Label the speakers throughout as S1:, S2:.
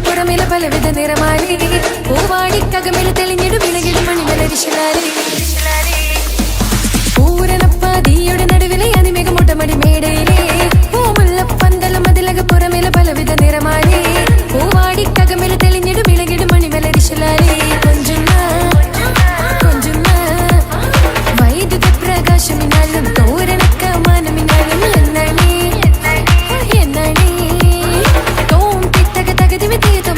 S1: പുറമില പലവിധ നിറമാലി പൂവാടിക്കകമില തെളിഞ്ഞിടും വിളകിടും മണിമലരിശലാലി പൂരനപ്പാതിയുടെ നടുവിലെ അനിമിക മുട്ടമടി മേടയിലെ പൂമുല്ലപ്പന്തലും അതിലക പുറമില പലവിധ നിറമാലി പൂവാടിക്കകമില തെളിഞ്ഞിടും വിളകിടും മണിമലരിശലാലി കൊഞ്ചുന്ന കൊഞ്ചുന്ന വൈദ്യുത പ്രകാശമിനാലും തോരണക്ക മാനമിനാലും എന്നണി എന്നണി തോം തിത്തക തകതി വിതീതും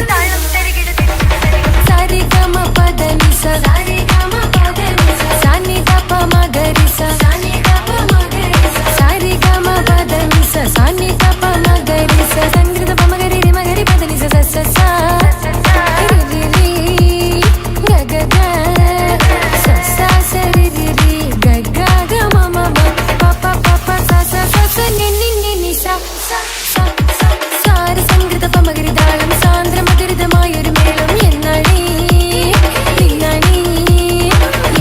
S1: സാരി ഗമ പദ നിസ സാരി ഗമ പദ നിസ സാനി ഗപ മഗരിസ സാനി ഗപ മഗരിസ സാരി ഗമ പദ നിസ സാനി ഗപ മഗരിസ സംഗീത പമഗരി രി മഗരി പദ നിസ സ സ രി രി ഗ ഗ ഗ സ സ സ രി രി രി ഗ ഗ ഗ മ മ മ പ പ പ പ സ സ സ സ നി നി നി നി സ സ സ സാരി സംഗീത പമഗരി താളം സാന്ദ്രമധുരിതമായൊരു മേളം എന്നണി പിന്നണി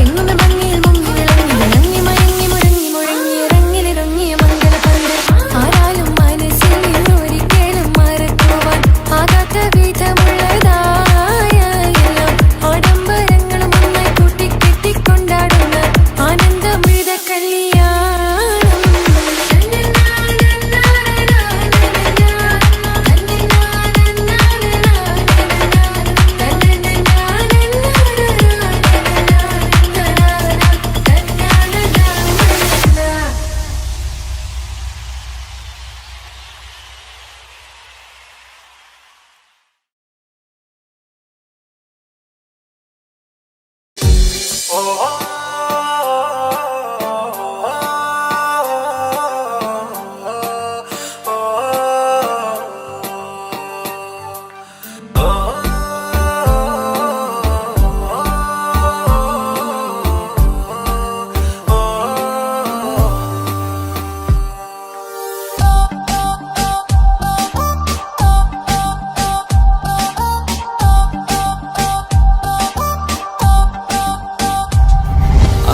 S1: എങ്ങുമെ മങ്ങിൽ മുങ്ങി വിളങ്ങി വിളങ്ങി മയങ്ങി മുഴങ്ങി മുഴങ്ങി ഇറങ്ങിലിറങ്ങിയ മംഗളപന്ത് ആരാലും മനസ്സിൽ നിന്നൊരിക്കലും മറക്കുവാൻ ആകാത്ത വിധമുള്ളതായ എല്ലാം ആഡംബരങ്ങളും ഒന്നായി കൂട്ടിക്കെട്ടിക്കൊണ്ടാടുന്ന ആനന്ദമൃത കല്യാണം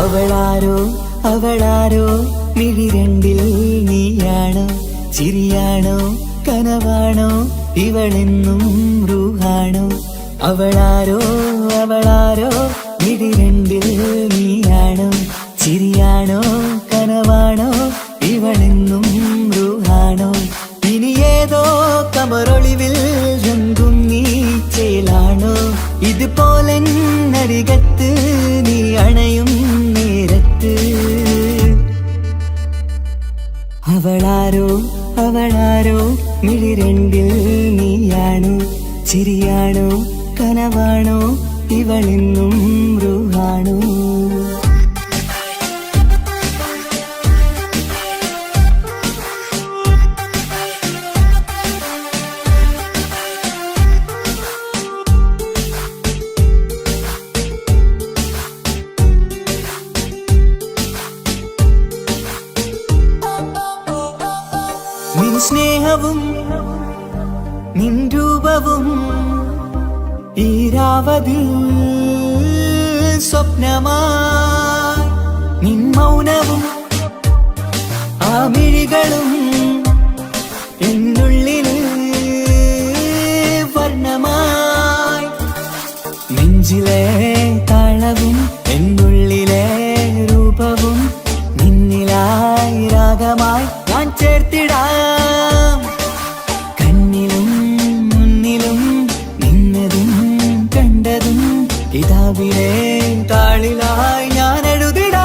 S2: അവളാരോ അവളാരോ മിഴിരണ്ടിൽ നീയാണോ ചിരിയാണോ കനവാണോ ഇവളെന്നും റൂഹാണോ അവളാരോ അവളാരോ മിഴിരണ്ടിൽ നീയാണോ ചിരിയാണോ കനവാണോ ഇവളെന്നും റൂഹാണോ ഇനി ഏതോ കമറൊളിവിൽ രംഗും നീ ചേലാണോ ഇതുപോലെ നരികത്ത് നീ അണയും നേരത്ത് അവളാരോ അവളാരോ മിഴിരണ്ടിൽ നീയാണോ ചിരിയാണോ കനവാണോ ഇവളെന്നും റൂഹാണോ നിൻ സ്നേഹവും നിൻ രൂപവും ഈരാവതിൽ സ്വപ്നമായി നിൻ മൗനവും ആ മിഴികളും എന്നുള്ളിൽ വർണ്ണമായി നെഞ്ചിലെ താളവും എന്നുള്ളിലെ രൂപവും നിന്നിലായി രാഗമായി ഞാൻ ചേർത്തിടാം കണ്ണിലും മുന്നിലും നിന്നതും കണ്ടതും കിതാബിലെ താളിലായി ഞാൻ എഴുതിടാം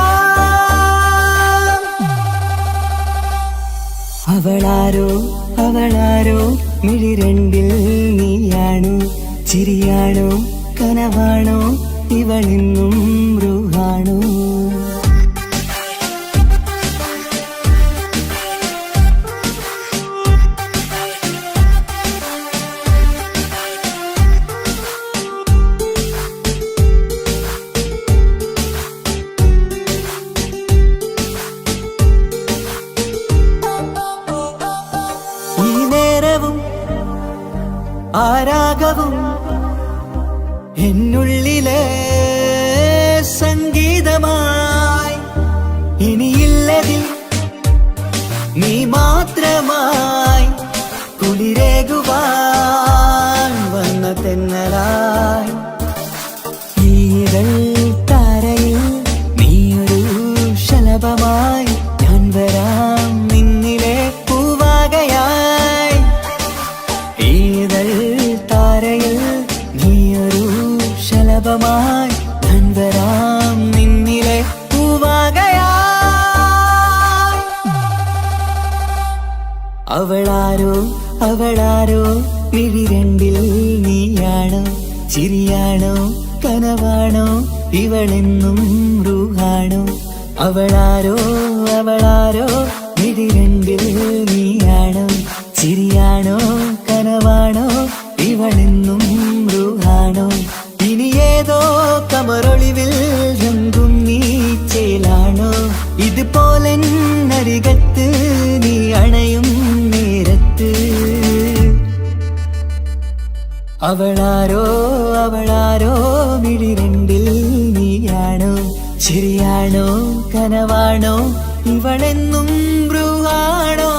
S2: അവളാരോ അവളാരോ മിഴിരണ്ടിൽ നീയാണോ ചിരിയാണോ കനവാണോ ഇവളെന്നും റൂഹാണോ ആരാഗവും എന്നുള്ളിലെ സംഗീതമായി ഇനിയില്ലതിൽ നീ മാത്രമായി കുളിരേകുവാൻ വന്ന അവളാരോ അവളാരോ മിഴി രണ്ടിൽ നീയാണോ ചിരിയാണോ കനവാണോ ഇവളെന്നും റൂഹാണോ അവളാരോ അവളാരോ മിഴി രണ്ടിൽ നീയാണോ ചിരിയാണോ കനവാണോ ഇവളെന്നും റൂഹാണോ ഇനി ഏതോ കമറൊളിവിൽ രംഗും നീ ചേലാണോ ഇതുപോലെ നരികത്ത് നീ അണയും നേരത്ത് അവളാരോ അവളാരോ മിഴി രണ്ടിൽ നീയാണോ ശരിയാണോ കനവാണോ ഇവളെന്നും ബ്രൂഹാണോ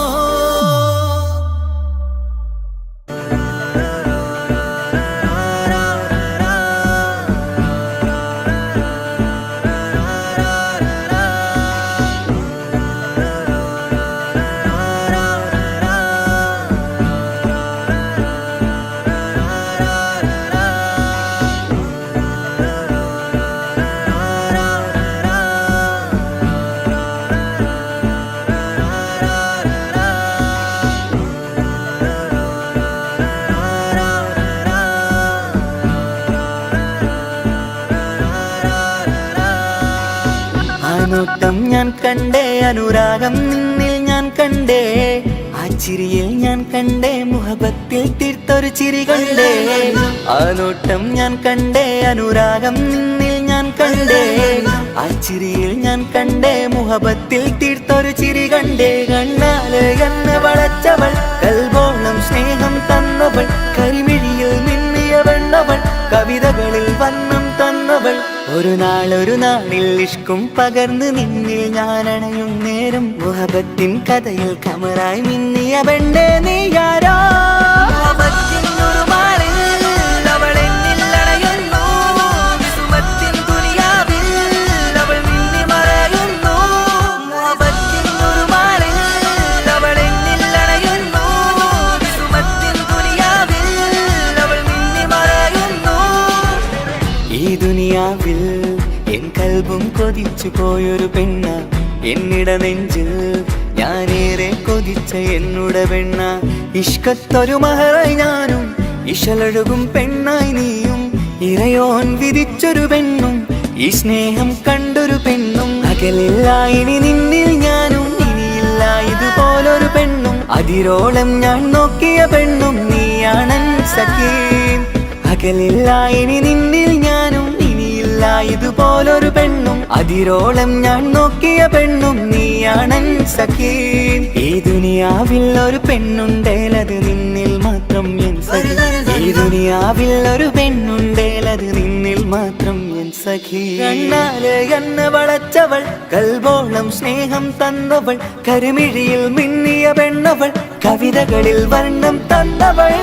S2: നോട്ടം ഞാൻ കണ്ടേ അനുരാഗം നിന്നിൽ ഞാൻ കണ്ടേ ആ ചിരിയിൽ ഞാൻ കണ്ടേ മുഹബത്തിൽ തീർത്തൊരു ചിരി കണ്ടേ ആ നോട്ടം ഞാൻ കണ്ടേ അനുരാഗം നിന്നിൽ ഞാൻ കണ്ടേ ആ ചിരിയിൽ ഞാൻ കണ്ടേ മുഹബത്തിൽ തീർത്തൊരു ചിരി കണ്ടേ കണ്ണാല് എന്നെ വളച്ചവൾ കൽബോളം സ്നേഹം തന്നവൾ കരിമിഴിയിൽ മിന്നിയ വെണ്ണവൾ കവിതകളിൽ വന്നം തന്നവൾ ഒരു നാളിൽ ഇഷ്കും പകർന്ന് നിന്നിൽ ഞാൻ അണയും നേരം മുഹബത്തിൻ കഥയിൽ കമറായി മിന്നിയ പെണ്ണേ നീയാരോ എൻ കൽബും കൊതിച്ചു പോയൊരു പെണ്ണ എന്നിട നെഞ്ചിൽ ഞാനേറെ കൊതിച്ച എന്നുട പെണ്ണ ഇഷ്കത്തൊരു മഹറായി ഞാനും ഇശലൊഴുകും പെണ്ണായി നീയും ഇറയോൻ വിധിച്ചൊരു പെണ്ണും ഈ സ്നേഹം കണ്ടൊരു പെണ്ണും അകലില്ല ഇനി നിന്നിൽ ഞാനും ഇനിയില്ല ഇതുപോലൊരു പെണ്ണും അതിരോളം ഞാൻ നോക്കിയ പെണ്ണും നീയാണൻ സഖീ അകലില്ല ഇനി നിന്നിൽ ഞാനും ഇതുപോലൊരു പെണ്ണും അതിരോളം ഞാൻ നോക്കിയ പെണ്ണും നീയാണൻ സഖീ ഈ ദുനിയാവിൽ ഒരു പെണ്ണുണ്ടേലത് നിന്നിൽ മാത്രം എൻ സഖി ഈ ദുനിയാവിൽ ഒരു പെണ്ണുണ്ടേലത് നിന്നിൽ മാത്രം എൻ സഖി കണ്ണാല് എന്നെ വളച്ചവൾ കൽബോളം സ്നേഹം തന്നവൾ കരിമിഴിയിൽ മിന്നിയ പെണ്ണവൾ കവിതകളിൽ വർണ്ണം തന്നവൾ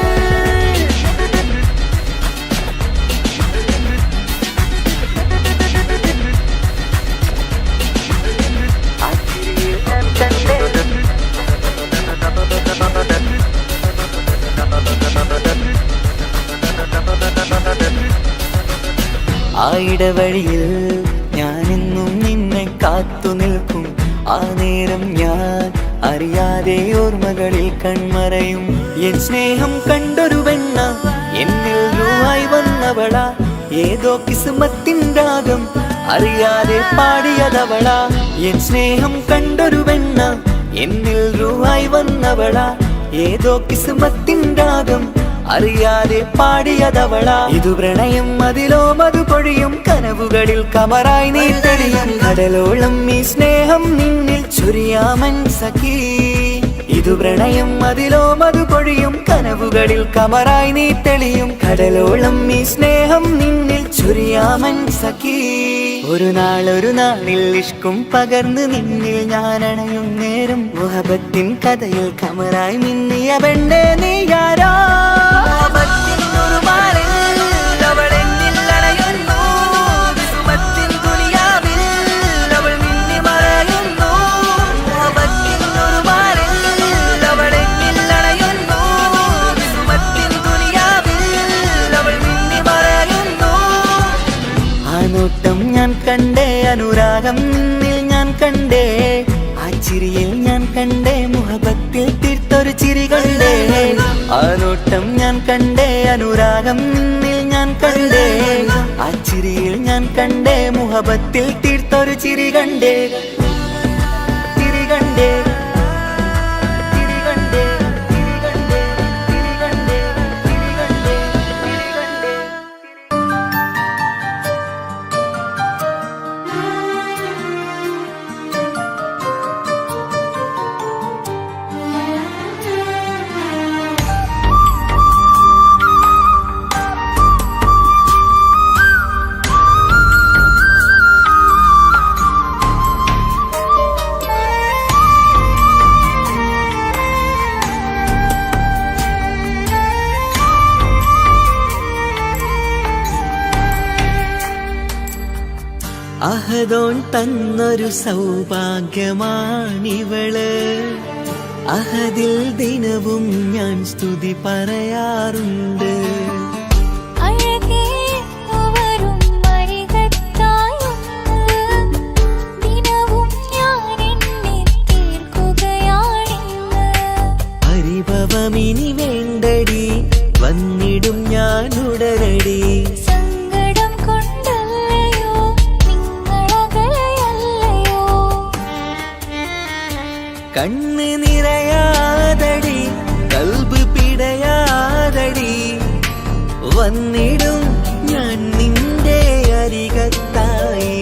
S2: ആ ഇടവഴിയിൽ ഞാനെന്നും നിന്നെ കാത്തു നിൽക്കും ആ നേരം ഞാൻ അറിയാതെ ഓർമ്മകളിൽ കൺമറയും എൻ സ്നേഹം കണ്ടൊരു പെണ്ണ എന്നിൽ രൂപായി വന്നവളാ ഏതോ കിസ്മത്തിൻ രാഗം അറിയാതെ പാടിയതവളാ എൻ സ്നേഹം കണ്ടൊരു പെണ്ണ എന്നിൽ രൂപായി വന്നവളാ ഏതോ കിസ്മത്തിൻ രാഗം അറിയാതെ പാടിയതവളാ ഇതു പ്രണയം അതിലോ മധു പൊഴിയും കനവുകളിൽ കമറായി നീ തെളിയും കടലോളം ഈ സ്നേഹം നിന്നിൽ ചൊരിയാമൻ സഖീ ഇതു പ്രണയം അതിലോ മധു പൊഴിയും കനവുകളിൽ കമറായി നീ തെളിയും കടലോളം ഈ സ്നേഹം നിന്നിൽ ചൊരിയാമൻ സഖീ ഒരു നാളിൽ ഇഷ്കും പകർന്ന് നിന്നിൽ ഞാൻ അണയും നേരം മുഹബത്തിൻ കഥയിൽ കമറായി മിന്നിയ പെണ്ണേ നീയാരോ ഞാൻ കണ്ടേ അനുരാഗം നിന്നിൽ ഞാൻ കണ്ടേ ആ ചിരിയിൽ ഞാൻ കണ്ടേ മുഹബത്തിൽ തീർത്ത തീർത്തൊരു ചിരി കണ്ടേ. ആ നോട്ടം ഞാൻ കണ്ടേ, അനുരാഗം നിന്നിൽ ഞാൻ കണ്ടേ, ആ ചിരിയിൽ ഞാൻ കണ്ടേ, മുഹബത്തിൽ തീർത്തൊരു ചിരി കണ്ടേ, ചിരി കണ്ടേ, ചിരി കണ്ടേ, ചിരി കണ്ടേ, ചിരി കണ്ടേ, ചിരി കണ്ടേ, ചിരി കണ്ടേ. അഹദോൻ തന്നൊരു സൗഭാഗ്യമാണിവള്, അഹദിൽ ദിനവും ഞാൻ സ്തുതി പറയാറുണ്ട്. പരിഭവമിനി വേണ്ടടി, വന്നിടും ഞാൻ ഉടനടി. കണ്ണ് നിറയാതടി, കൽബ് പിടയാതടി, വന്നിടും ഞാൻ നിന്റെ അരികത്തായി.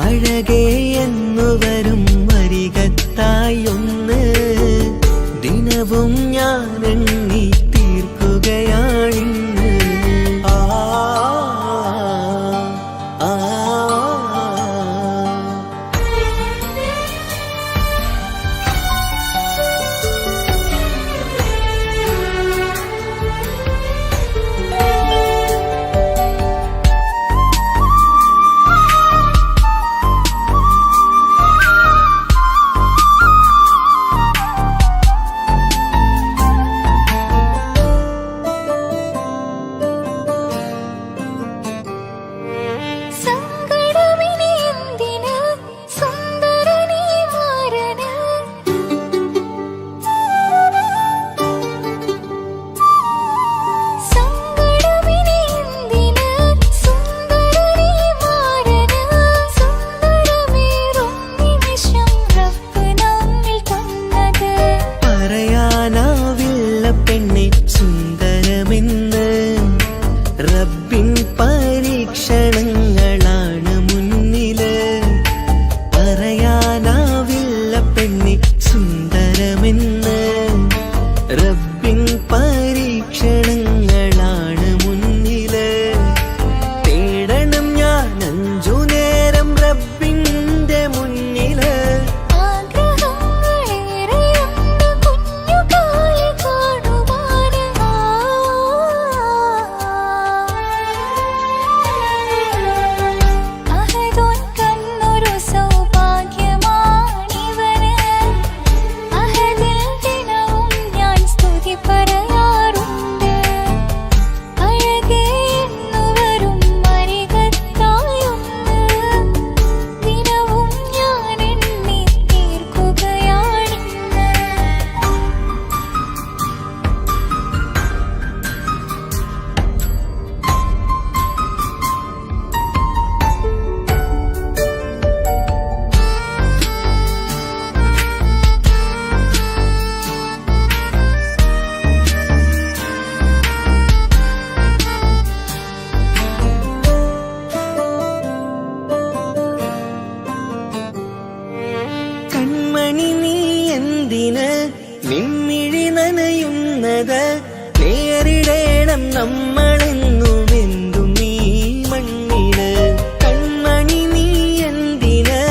S2: അഴകേ എന്നു വരും അരികത്തായി ഒന്ന്, ദിനവും ഞാൻ എണ്ണി തീർക്കുകയാണിന്ന്. ആ ആ പെണ്ണെ സുന്ദരമെന്ന്, റബ്ബിൻ പരീക്ഷണങ്ങളാണ് മുന്നില്. പറയാനാവില്ല പെണ്ണെ സുന്ദരമെന്ന്, റബ്ബിൻ പരീക്ഷണങ്ങളാണ് മുന്നില്. തേടണം ഞാൻ 5 നേരം റബ്ബിന്റെ മുന്നില്. നിൻമിഴി നനയുന്നത് നേരിടേണം നമ്മളെന്നും എന്തും നീ മണ്ണില്. കൺമണി നീ എന്തിന്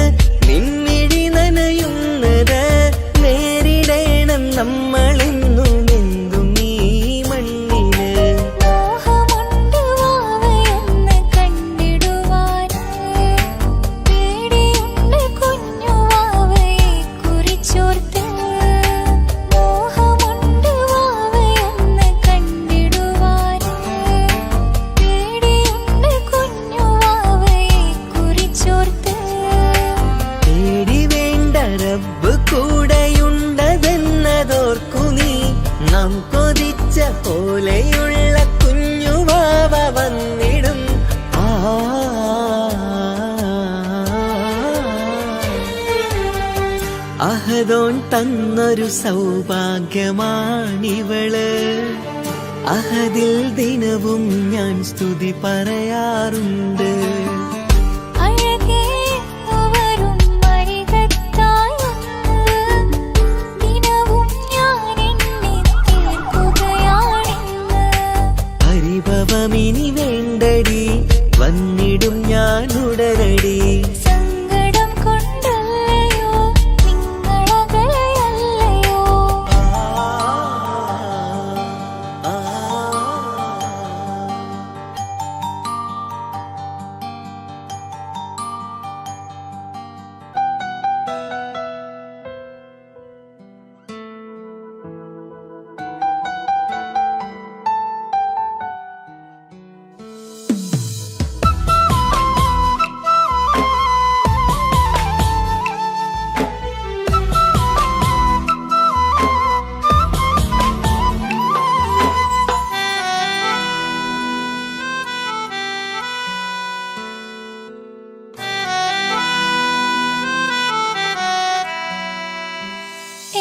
S2: നിൻമിഴി നനയുന്നത് നേരിടേണം നമ്മളെന്നും എന്തും നീ മണ്ണില്.
S1: പേടിയുണ്ട് കുഞ്ഞുവാവയെ കുറിച്ചോർ
S2: അഹദോൻ തന്നൊരു സൗഭാഗ്യമാണിവള്. അഹദിൽ ദിനവും ഞാൻ സ്തുതി പറയാറുണ്ട്. പരിഭവമിനി വേണ്ടടി, വന്നിടും ഞാൻ ഉടനടി.
S1: സങ്കടം കൊണ്ടല്ലയോ നിങ്ങളകലയല്ലയോ.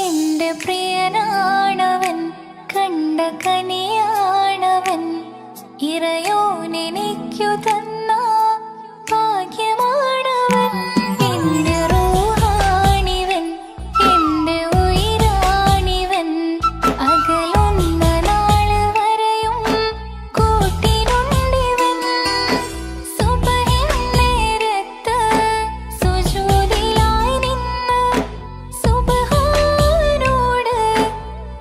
S1: എന്റെ പ്രിയനാണവൻ, കണ്ട കനിയാണവൻ, ഇറയോനെനിക്കു തന്ന ഭാഗ്യമാണവൻ. എന്റെ റൂഹാണിവൻ, എന്റെ ഉയിരാണിവൻ, അകലുന്ന നാള് വരെയും കൂട്ടിനുണ്ടിവൻ. സുബഹിൻ നേരത്ത് സുജൂദിലായി നിന്ന് സുബ്ഹാനോട്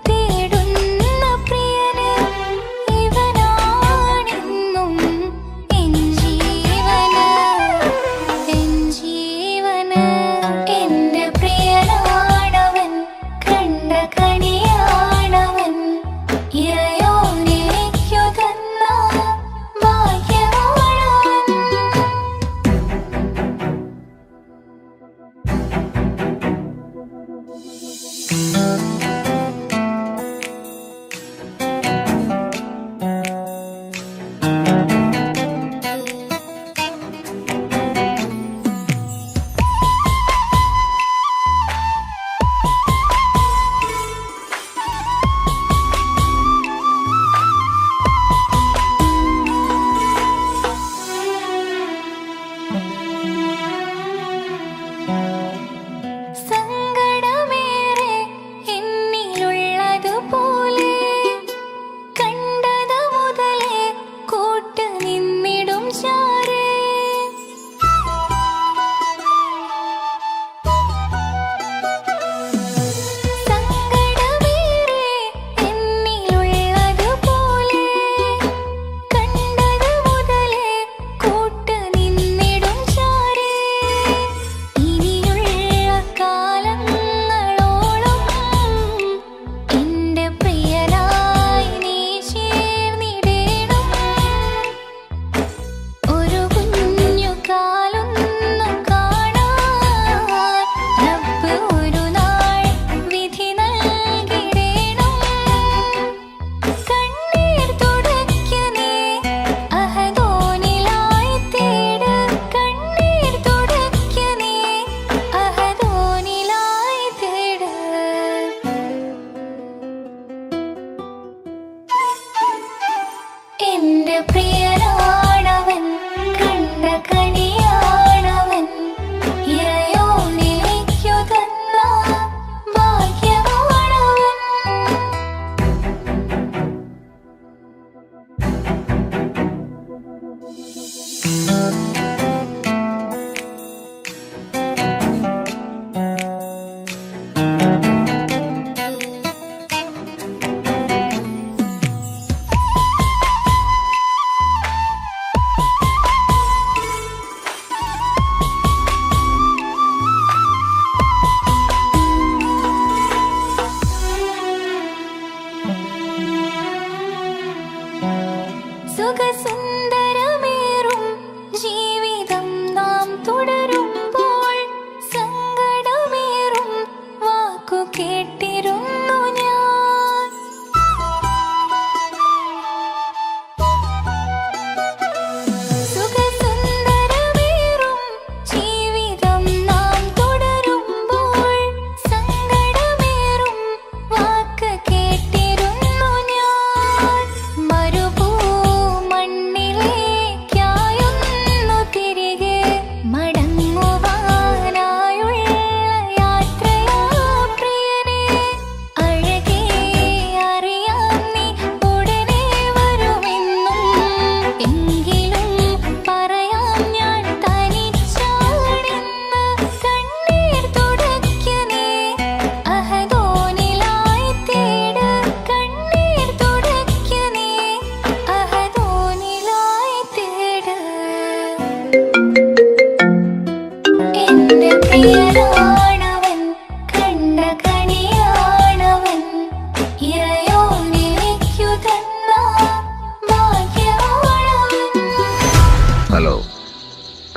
S1: തേടുന്ന പ്രിയന് ഇവനാണെന്നും എൻ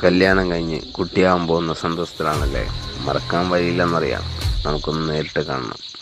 S3: കല്യാണം കഴിഞ്ഞ് കുട്ടിയാവാൻ പോകുന്ന സന്തോഷത്തിലാണല്ലേ? മറക്കാൻ വഴിയില്ലെന്നറിയാം. നമുക്കൊന്ന് നേരിട്ട് കാണണം.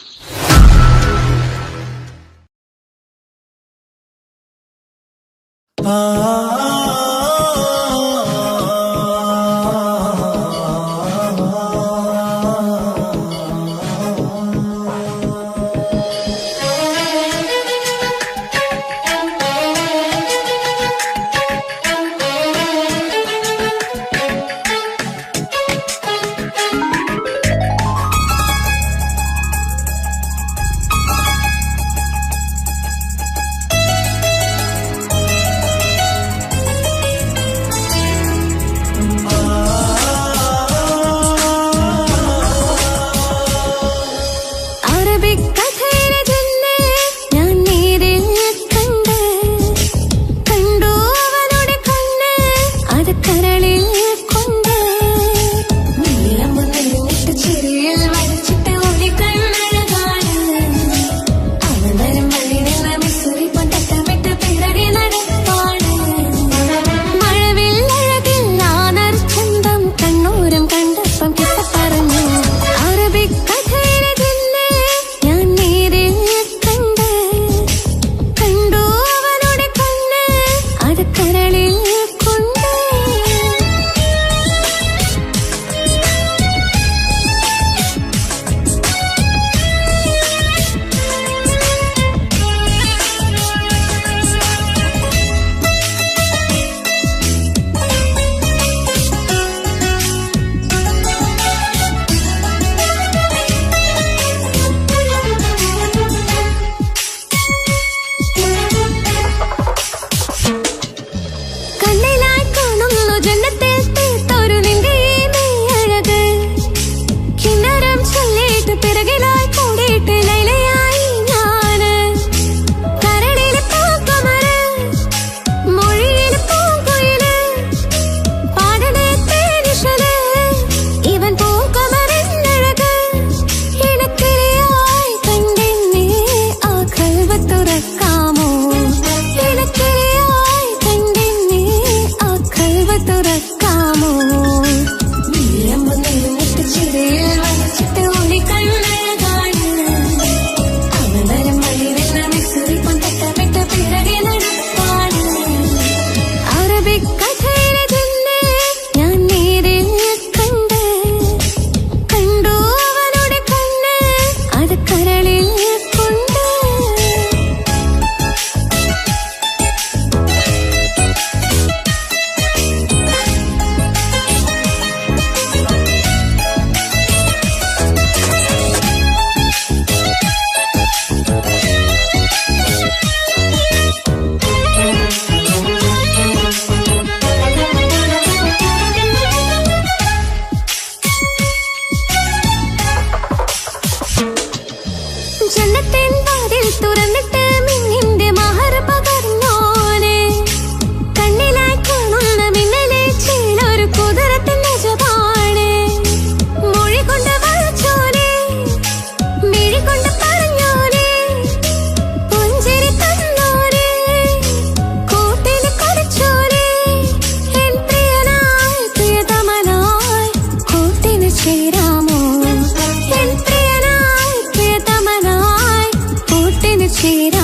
S1: ശ്രീരാ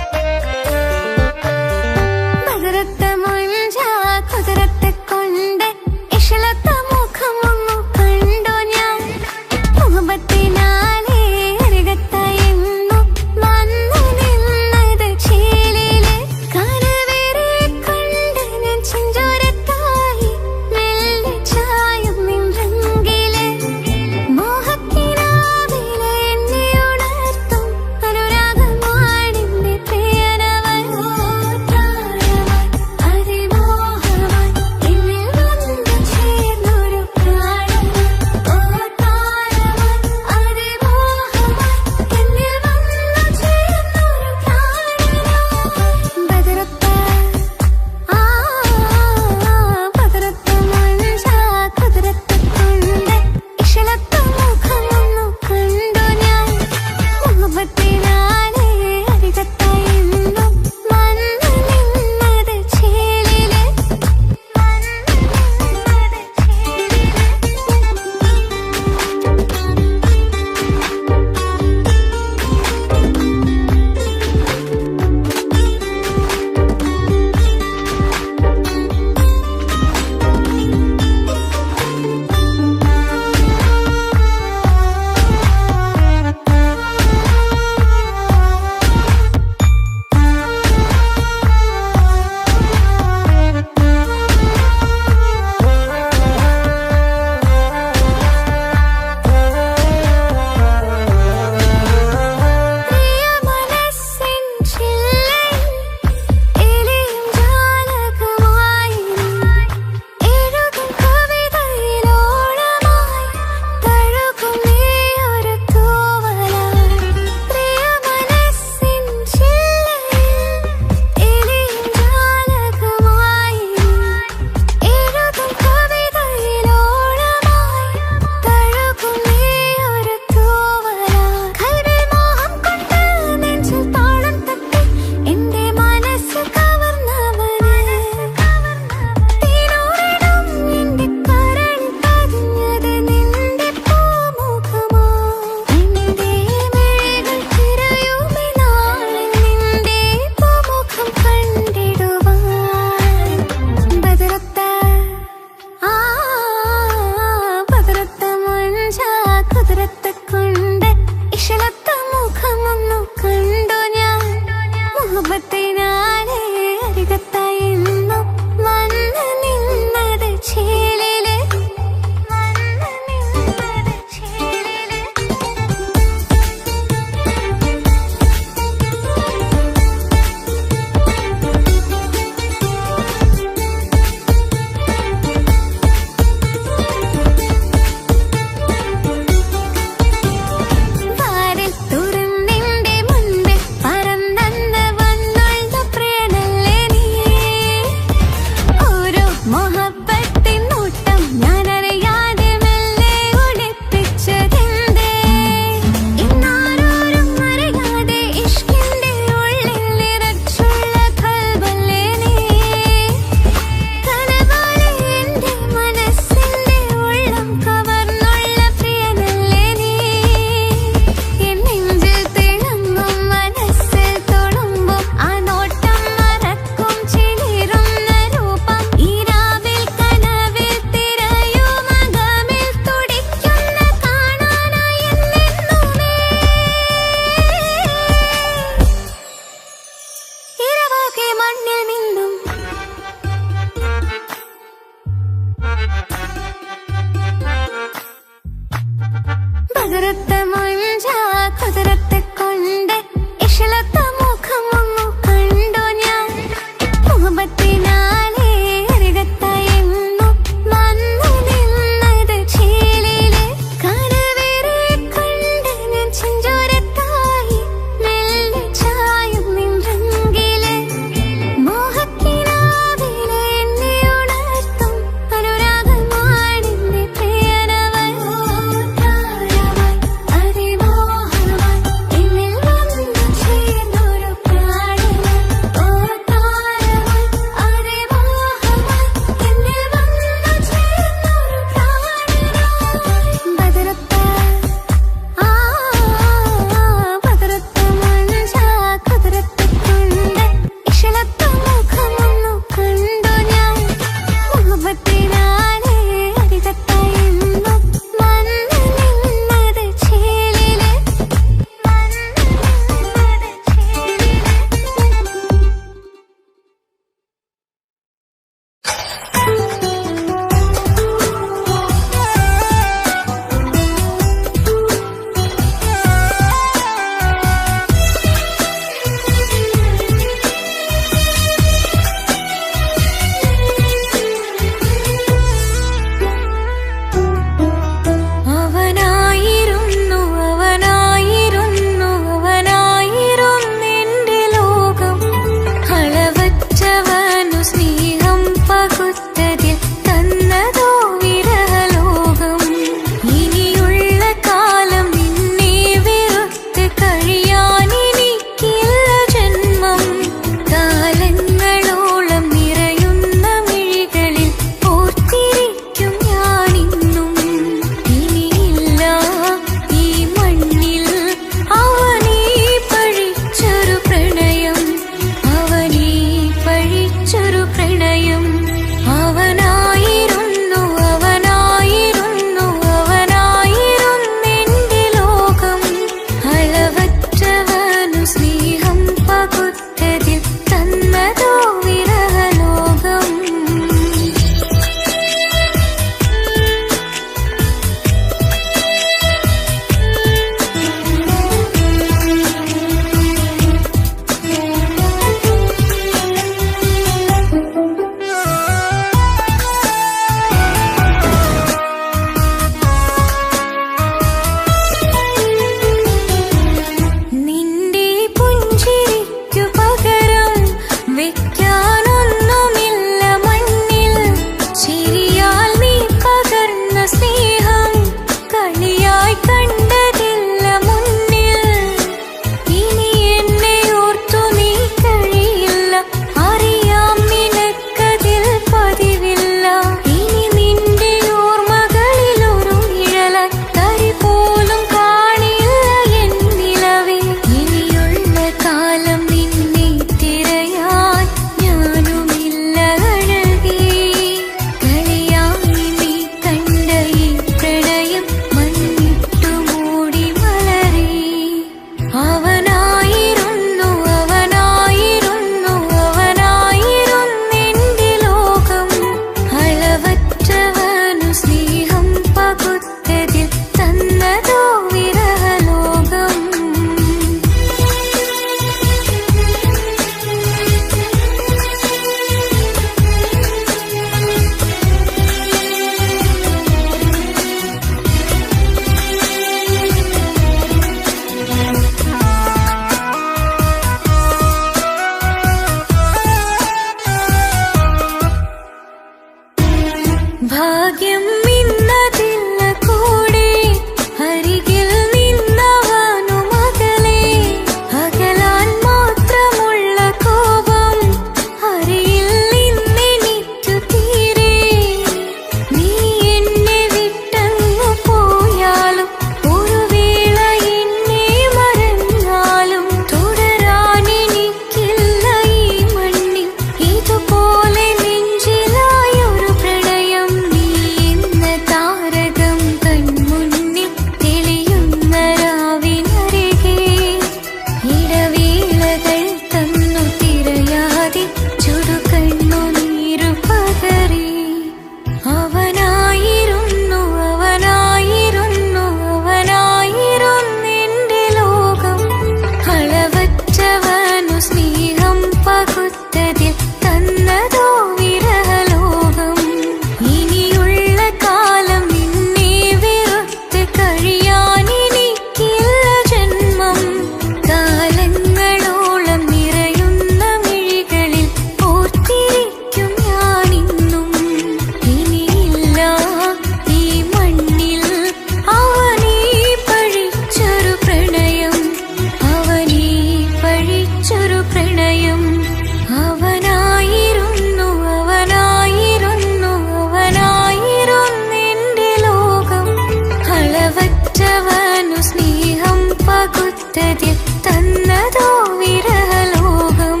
S1: പകുത്തതിൽ തന്നതോ വിരഹലോകം.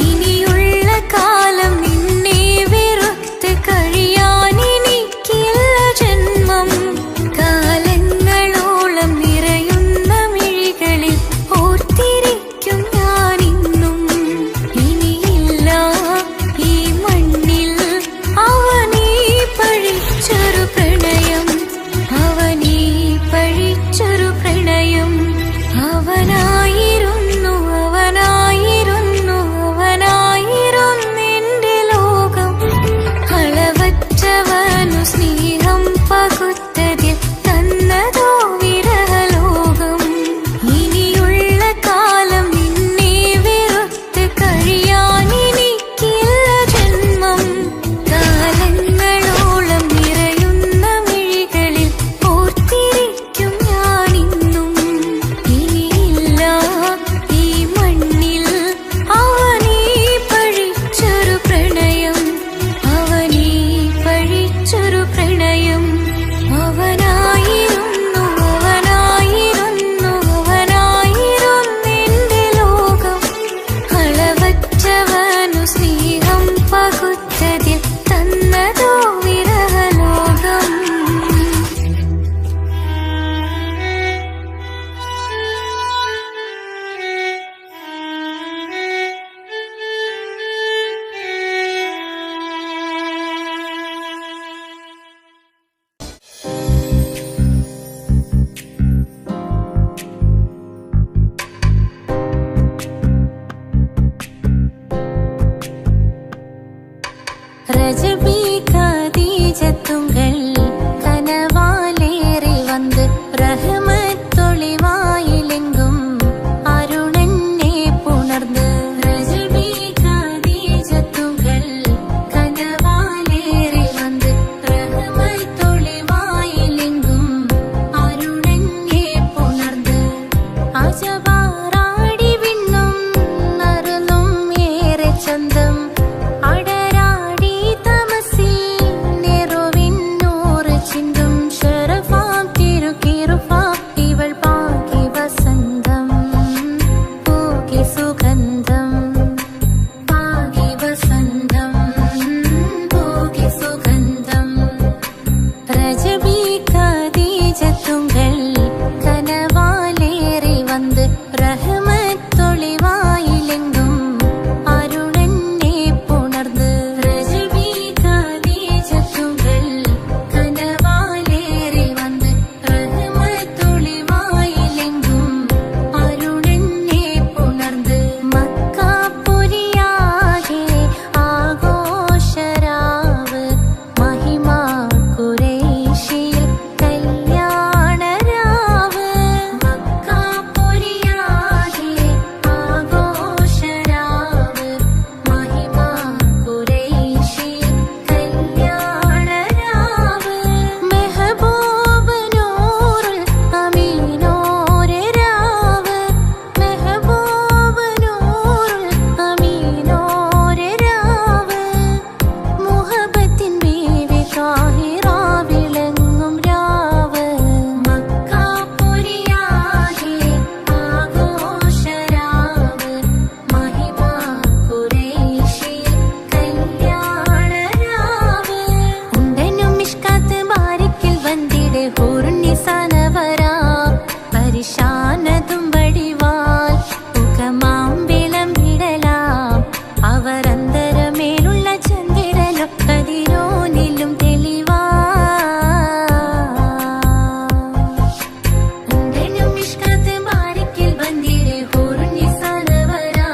S1: ഇനിയുള്ള കാലം നിന്നെ വെറുത്ത് കഴിയാൻ എനിക്കില്ല ജന്മം. കാലങ്ങളോളം നിറയുന്ന മിഴികളിൽ ഓർത്തിരിക്കും ഞാനിന്നും. ഇനിയില്ല ഈ മണ്ണിൽ അവനീ പഴിച്ചൊരു പ്രണയം, അവനീ പഴിച്ചൊരു പ്രണയം. അവനായിരുന്നു അവനായിരുന്നു അവനായിരുന്നെന്റെ ലോകം. അളവറ്റവനു സ്നേഹം പകുത്തതിൽ തന്നതോ വിരഹലോകം. ഇനിയുള്ള കാലം നിന്നെ വെറുത്ത് കഴിയാൻ എനിക്കില്ല ജന്മം. കാലങ്ങളോളം നിറയുന്ന മിഴികളിൽ ഓർത്തിരിക്കും ഞാനിന്നും. ഇനിയില്ല ഈ മണ്ണിൽ അവനീ പഴിച്ചൊരു പ്രണയം, അവനീ പഴിച്ചൊരു പ്രണയം. അവനായിരുന്നു അവനായിരുന്നു അവനായിരുന്നെന്റെ ലോകം. അളവറ്റവനു സ്നേഹം പകുത്തതിൽ തന്നതോ വിരഹലോകം. ரஜபி கதீஜத்துங்கள் கனவாலேறி வந்து ரஹமத்தொளிவாயிலெங்கும் அருணன்னே புணர்ந்து. ரஜபி கதீஜத்துங்கள் கனவாலேறி வந்து ரஹமத்தொளிவாயிலெங்கும் அருணன்னே புணர்ந்து. അജവാറാടി വിണ്ണും നറുന്നും ഏറെ ചന്തം. അടരാടി തമസിൽ നെറുവിന്നൂറ് ചിന്തും. ശരഫാം തിരുക്കിറുഫാം ഇവൾ പാകി വസന്തം, പൂകി സുഗന്ധം. പാകി വസന്തം, പൂകി സുഗന്ധം. രജബി കദീജത്തുങ്ങൾ കനവാലേറി வந்து ரஹமத்தொளிவாயிலெங்கும் அருணன்னே புணர்ந்து. ரஜபி கதீஜத்துங்கள் கனவாலேறி வந்து ரஹமத்தொளிவாயிலெங்கும் அருணன்னே புணர்ந்து. മക്കാപുരിയാകെ ആഘോഷരാവ് മഹിമാ ഖുറൈശിയിൽ കല്യാണരാവ്. മക്കാപുരിയാകെ ആഘോഷരാവ് മഹിമാ ഖുറൈശിയിൽ കല്യാണരാവ്. മെഹബൂബ് നൂറുൽ അമീനോരെ രാവ്. മെഹബൂബ് നൂറുൽ അമീനോരെ രാവ്. മുഹബത്തിൻ ബീവി താഹിറ വിളങ്ങും രാവ്. മക്കാപുരിയാകെ ആഘോഷരാവ് മഹിമാ ഖുറൈശിയിൽ കല്യാണരാവ്. ഉണ്ടനും മിഷ്കാത്ത് ബാരിക്കിൽ വന്നിടെ ഹൂറുന്നിസാനവരാ. പരിശാനതും വടിവാൽ മുഖമാം വിളമ്പിടലാം. അവരന്തരമേലുള്ള ചന്ദ്രനോ കതിരോനിലും തെളിവാ. ഉണ്ടനും മിഷ്കാത്ത് ബാരിക്കിൽ വന്നിടെ ഹൂറുന്നിസാനവരാ.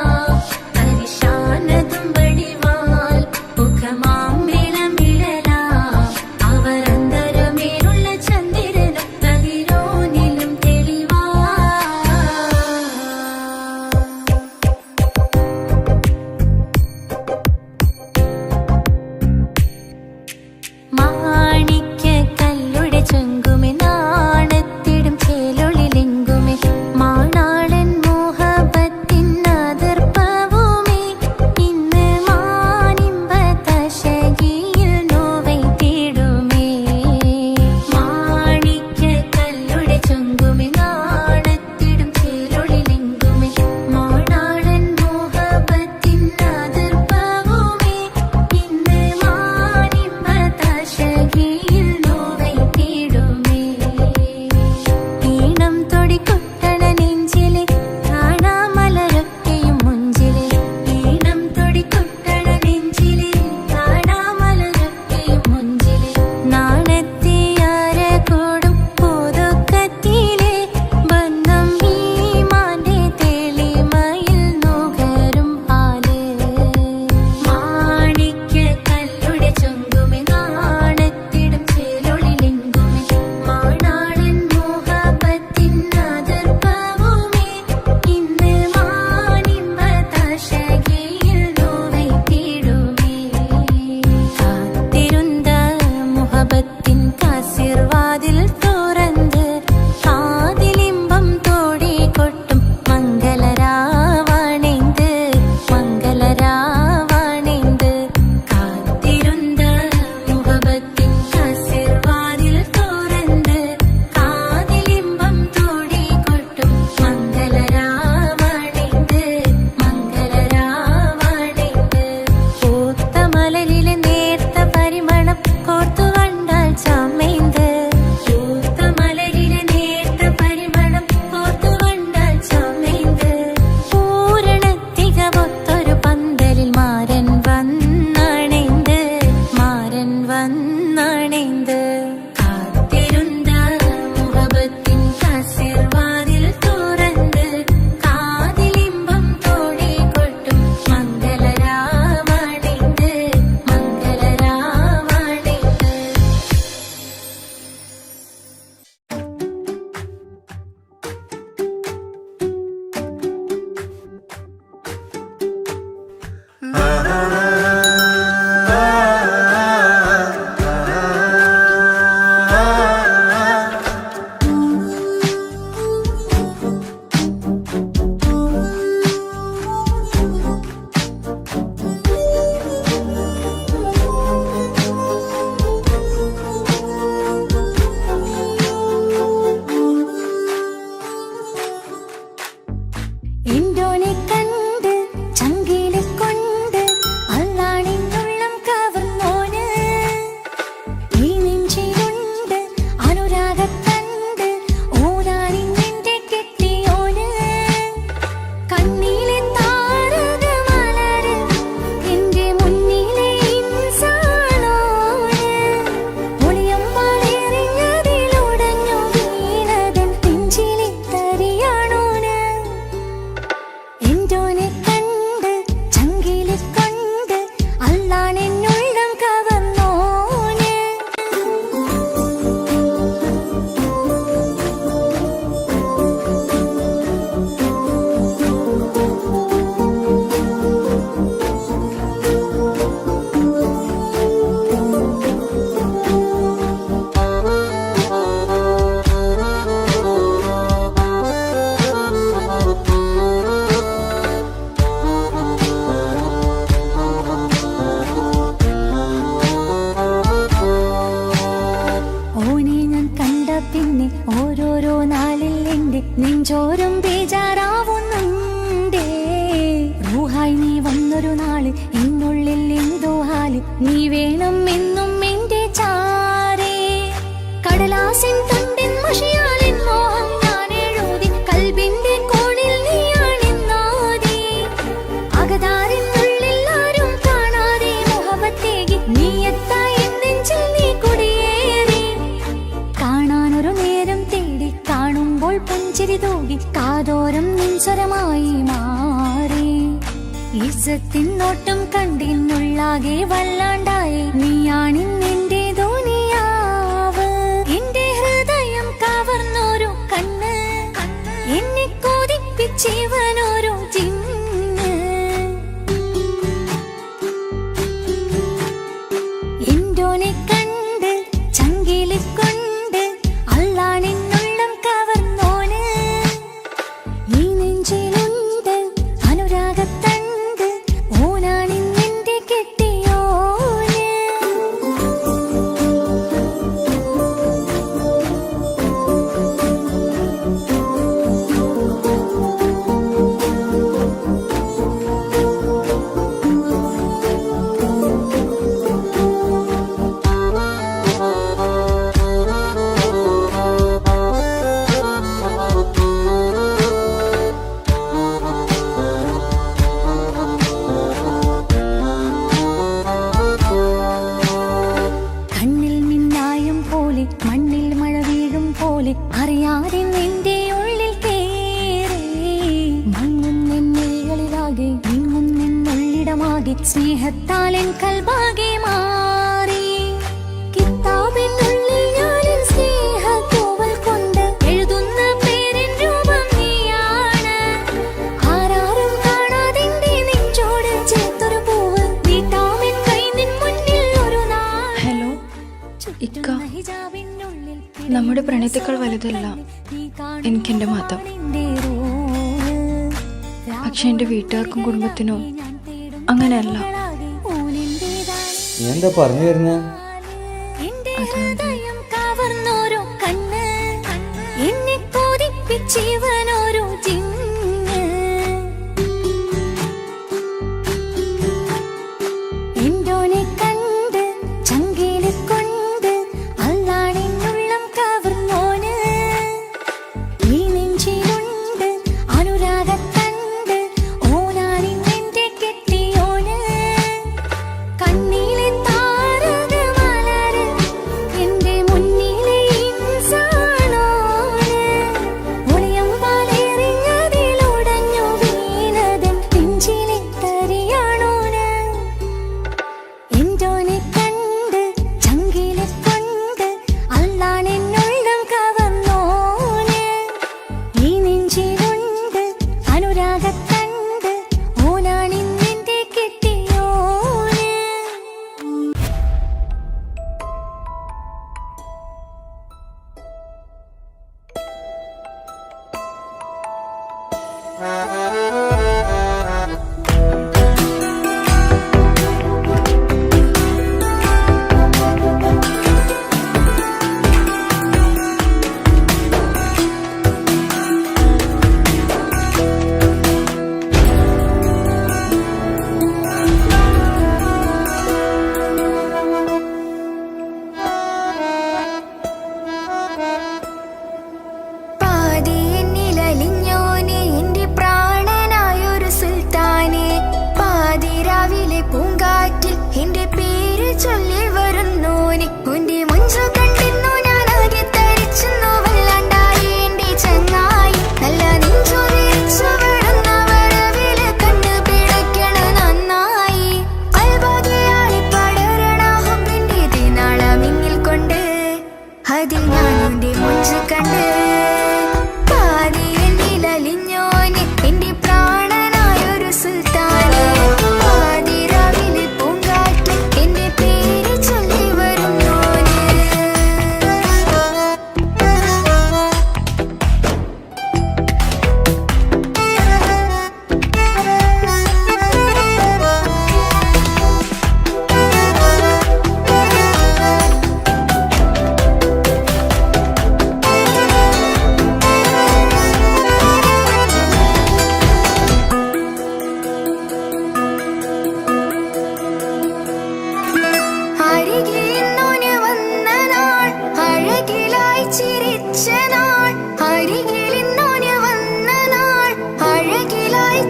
S1: പരിശാനതും വടിവാൽ മുഖമാം വിളമ്പിടലാം. അവരന്തരമേലുള്ള ചന്ദ്രനോ കതിരോനിലും തെളിവാ. തോറും ബേജാറാവുന്നുണ്ടേ. റൂഹായി നീ വന്നൊരു നാള് എന്നുള്ളിൽ എന്തോ ഹാല്. നീ വേണം എന്നും എന്റെ ചാരേ. കടലാസിൻ തണ്ടിൻ മഷിയാലിൻ മോഹം ഞാൻ എഴുതി. കൽബിന്റെ കോണിൽ നീയാണെന്നാതി. അകതാരിനുള്ളിൽ ആരും കാണാതെ മുഹബത്തേകി നീയത്തായി നെഞ്ചിൽ നീ കുടിയേറി. കാണാനൊരു നേരം തേടി കാണുമ്പോൾ പുഞ്ചിരി തൂകി കാതോരം നിൻസ്വരമായി മാറി. ഇസ്സത്തിൻ നോട്ടം കണ്ടിന്നുള്ളാകെ വല്ലാണ്ടായി. നീയാണിന്നെന്റെ ദുനിയാവ്. എന്റെ ഹൃദയം കവർന്നൊരു കണ്ണ്, എന്നെ കൊതിപ്പിച്ചിവനൊരു ജിന്ന്. എന്തോനെ കണ്ട് ചങ്കില് കൊണ്ട് അല്ലാണെന്നുള്ളം കവർന്നോന്. ഈ നെഞ്ചിലുണ്ട് അനുരാഗത്തണ്ട്, ഓനാണിന്നെന്റെ കെട്ടിയോന്. കണ്ണിൽ മിന്നായം പോലെ മണ്ണിൽ മഴ വീഴും പോലെ അറിയാതെ നിന്റെ ഉള്ളിൽ കേറി. മങ്ങുന്നെന്നുള്ളിലാകെ നീങ്ങുന്നെന്നുള്ളിടമാകെ സ്നേഹത്താൽ എൻ കൽബാകെ മാറി. കിതാബിനുള്ളിൽ ഞാനെൻ സ്നേഹത്തൂവൽ കൊണ്ട് എഴുതുന്ന പേരിൻ രൂപം നീയാണ്. ആരാരും കാണാതെന്റെ നെഞ്ചോട് ചേർത്തൊരു പൂവ് നീട്ടാമെൻ കൈ നിൻ മുന്നിൽ ഒരു നാൾ.
S4: ഹലോ ഇക്ക, നമ്മുടെ പ്രണയത്തേക്കാൾ വലുതല്ല എനിക്കെന്റെ മതം. പക്ഷെ എന്റെ വീട്ടുകാർക്കും കുടുംബത്തിനോ അങ്ങനെയല്ല.
S2: നീ എന്താ പറഞ്ഞു വരുന്നേ?
S1: കവർന്നോരോ കണ്ണ്, എന്നെ കൊതിപ്പിച്ചിവനൊരു ജിന്ന്. എന്തോനെ കണ്ട് ചങ്കില് കൊണ്ട് അല്ലാണെന്നുള്ളം കവർന്നോന്. ഈ നെഞ്ചിലുണ്ട് അനുരാഗത്തണ്ട്, ഓനാണിന്നെന്റെ കെട്ടിയോന്. കണ്ണിലെ താരകമലര് എന്റെ മുന്നിലെ ഇൻസാണോന്. ഒളിയം പാലെറിഞ്ഞതിലുടഞ്ഞു വീണതൻ നെഞ്ചിലെ തരിയാണോന്. എന്തോനെ കണ്ട് ചങ്കില് കൊണ്ട് അല്ലാണെന്നുള്ളം കവർന്നോന്. ഈ നെഞ്ചിലുണ്ട് അനുരാഗത്തണ്ട്, ഓനാണിന്നെന്റെ കെട്ടിയോന്. പാതി എന്നിലലിഞ്ഞോനെ എന്റെ പ്രാണനായ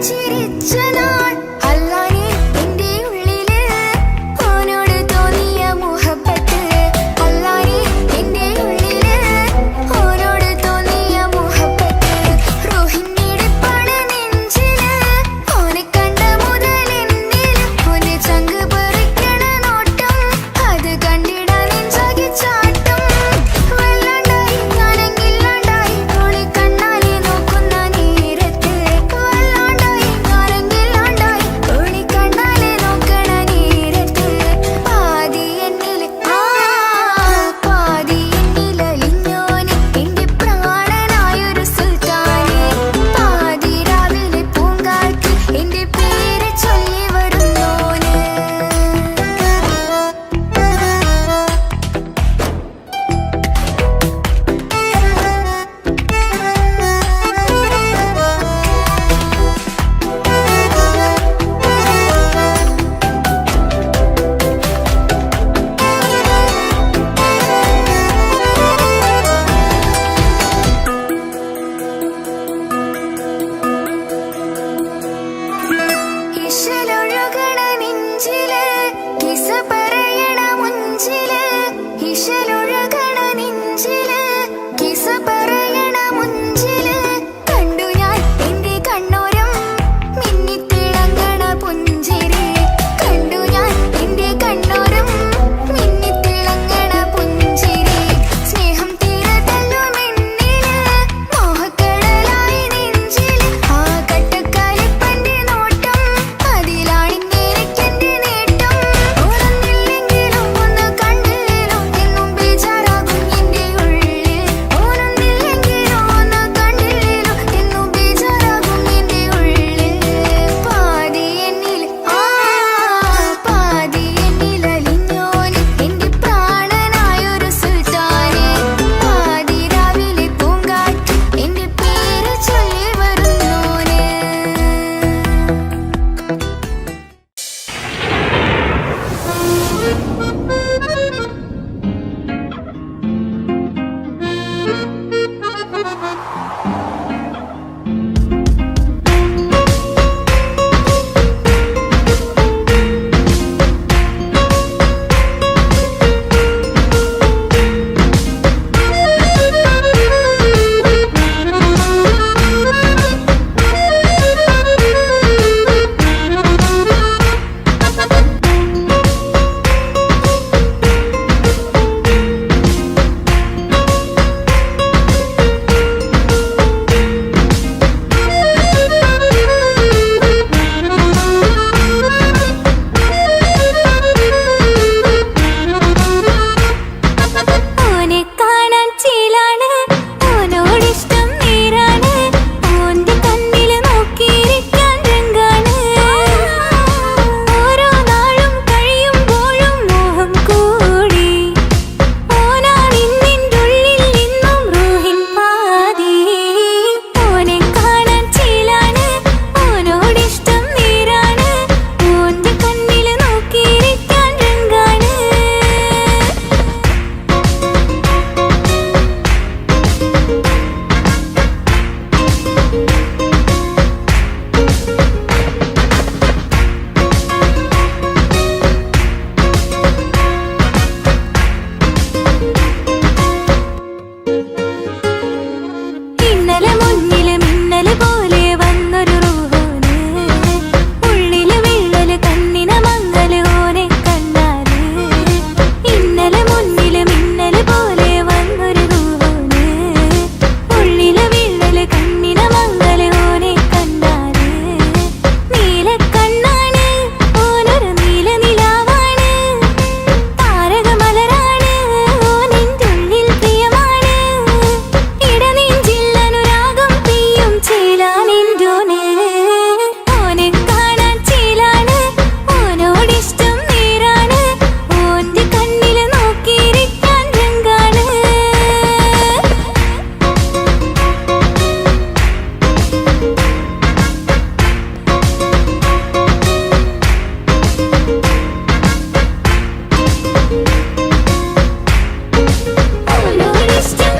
S1: ചിരിച്ച നാൾ അല്ലാനെ എന്റെ ഉള്ളില് ഓനോട് തോന്നിയ മുഹബത്ത് അല്ലാനെ എന്റെ ഉള്ളില് ഓനോട് തോന്നിയ മുഹബത്ത് റോഹിണിയുടെ നെഞ്ചില് ഓനെ കണ്ട മുതൽ എന്നില് ഓനെ ചങ്ക് പറിക്കണ നോട്ടം അത് കണ്ടിട നെഞ്ചാകി ചാട്ടം വല്ലാണ്ടായി ഞാനെങ്കില്ലാണ്ടായി ഓളെ കണ്ണാലെ നോക്കുന്ന നേരത്ത് വല്ലാണ്ടായി ഞാനെങ്കില്ലാണ്ടായി ഓളെ കണ്ണാലെ നോക്കണ നേരത്ത് പാതി എന്നില് പാതി എന്നിലലിഞ്ഞോന് എന്റെ പ്രാണനായൊരു സുൽത്താനെ പാതി രാവിലെ പൂങ്കാറ്റ് എന്റെ പേര് ചൊല്ലി വരുന്നോന് ഇശലൊഴുകണ നെഞ്ചില് കിസ പറയണ മുഞ്ചില് ഇശലൊഴുകണ നെഞ്ചില് കിസ പറയണ മുഞ്ചില് കണ്ടു ഞാൻ എന്റെ കണ്ണോരം മിന്നിത്തിളങ്ങണ പുഞ്ചിരി കണ്ടു ഞാൻ എന്റെ കണ്ണോരം മിന്നിത്തിളങ്ങണ പുഞ്ചിരി സ്നേഹം തീരതല്ലും എന്നില് മോഹക്കടലായി നെഞ്ചില് ആ കട്ടക്കാലിപ്പന്റെ നോട്ടം അതിലാണിന്നെനിക്കെന്റെ നേട്ടം ഓനൊന്നില്ലെങ്കിലും ഒന്ന് കണ്ടില്ലേലും എന്നും ബേജാറാകും എന്റെ ഉള്ളിൽ ഓനൊന്നില്ലെങ്കിലും ഒന്ന് കണ്ടില്ലേലും എന്നും ബേജാറാകും എന്റെ ഉള്ളിൽ പാതി എന്നിൽ പാതി എന്നിലലിഞ്ഞോന് എന്റെ പ്രാണനായൊരു സുൽത്താനെ പാതി രാവിലെ പൂങ്കാറ്റ് എന്റെ പേര് ചൊല്ലി വരുന്നോന് ഓനെ കാണാൻ ചീലാണ് ഓനോടിഷ്ടം നേരാണ് ഓന്റെ കണ്ണില് നോക്കിയിരിക്കാൻ രംഗാണ് ഓരോ നാളും കഴിയുമ്പോഴും മോഹം കൂടി ഓനാണിന്നിൻ്റെ ഉള്ളിൽ നിന്നും റൂഹിൻ പാതി ഓനെ കാണാൻ ചീലാണ് ഓനോടിഷ്ടം നേരാണ് ഓന്റെ കണ്ണില് നോക്കിയിരിക്കാൻ രംഗാണ് ഇന്നലെ മുന്നില് മിന്നല് പോലെ വന്നൊരു റൂഹോന് ഉള്ളില് വിള്ളല് കണ്ണിന മങ്ങല് ഓനെ കണ്ടാല് ഇന്നലെ മുന്നില് മിന്നല് പോലെ വന്നൊരു റൂഹോന് ഉള്ളില് വിള്ളല് കണ്ണിന മങ്ങല് ഓനെ കണ്ടാല് നീലക്കണ്ണാണ് ഓനൊരു നീല നിലാവാണ് താരകമലരാണ് ഓനെൻ്റെ ഉള്ളിൽ പ്രിയമാണ് ഇടനെഞ്ചിൽ അനുരാഗം പെയ്യും ചേലാനെൻ്റോന് ഓനെ കാണാൻ ചേലാണ് ഓനോടിഷ്ടം നേരാണ് ഓന്റെ കണ്ണില് നോക്കിയിരിക്കാൻ രംഗാണ് ഓനോടിഷ്ടം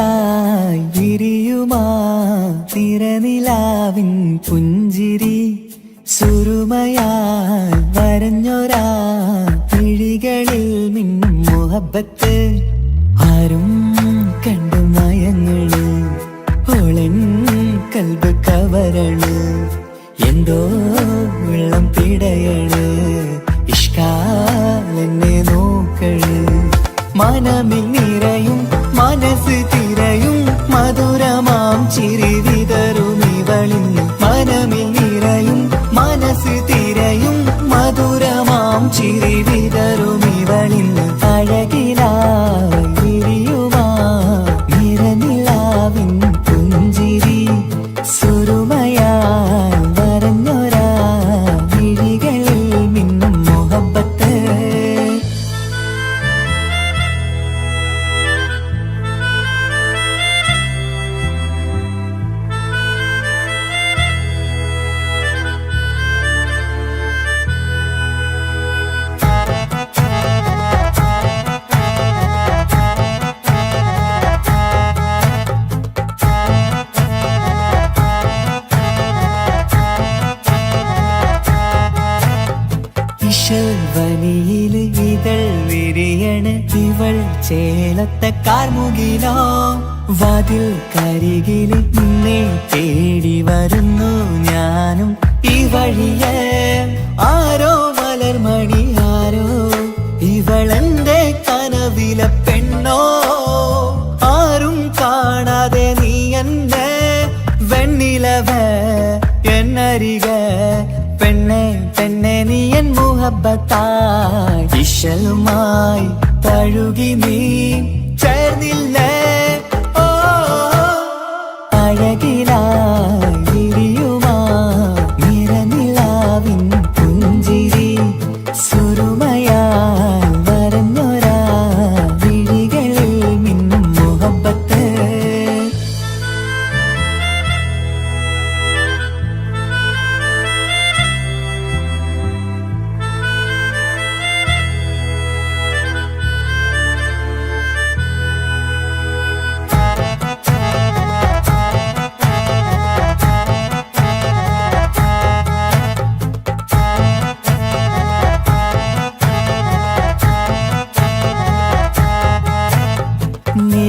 S2: അഴകിലായി വിരിയുമാ തിരനിലാവിൻ പുഞ്ചിരി സുരുമയാൽ വരഞ്ഞൊരാ വിഴികളിൽ മിന്നും മുഹബത്ത് ആരും കണ്ടു മയങ്ങള് ഓളൻ കൽബ് കവരണ് എന്തോ വെള്ളം പിടയണ് ഇഷ്കാലെന്നെ നോക്കള് മനമിൽ നിറയും മനസ്സ് തിരയും മധുരമാം ചിരി വിതറും ഇവളിന്ന് മനമിൽ നിറയും മനസ്സ് തിരയും മധുരമാം ചിരി വിതറും ഇവളിന്ന് അഴകിലായി വിരിയുമാ നിറനിലാവിൻ പുഞ്ചിരി സുരുമയാൽ വരഞ്ഞൊരാ വിഴികളിൽ മിന്നും മുഹബത്ത് വനിയില് ഇതൾ വിരിയണ് ഇവൾ ചേലത്തെ കാർമുകിലോ വാതിൽ കരികില് നിന്നെ തേടി വരുന്നു ഞാനും ഈ വഴിയെ ആരോ മലർമണി ആരോ ഇവളെന്റെ കനവിലെ പെണ്ണോ ആരും കാണാതെ നീ എന്നെ വെണ്ണിലവ എന്നരിക പെണ്ണെ പെണ്ണെ നീ എൻ മുഹബത്തായി ഇശലുമായി തഴുകി നീ ചേർന്നില്ലേ ഓ അഴകിലായി വിരിയുമാ നിറനിലാവിൻ പുഞ്ചിരി സുരുമയാൽ വരഞ്ഞൊരാ വിഴികളിൽ മിന്നും മുഹബത്ത്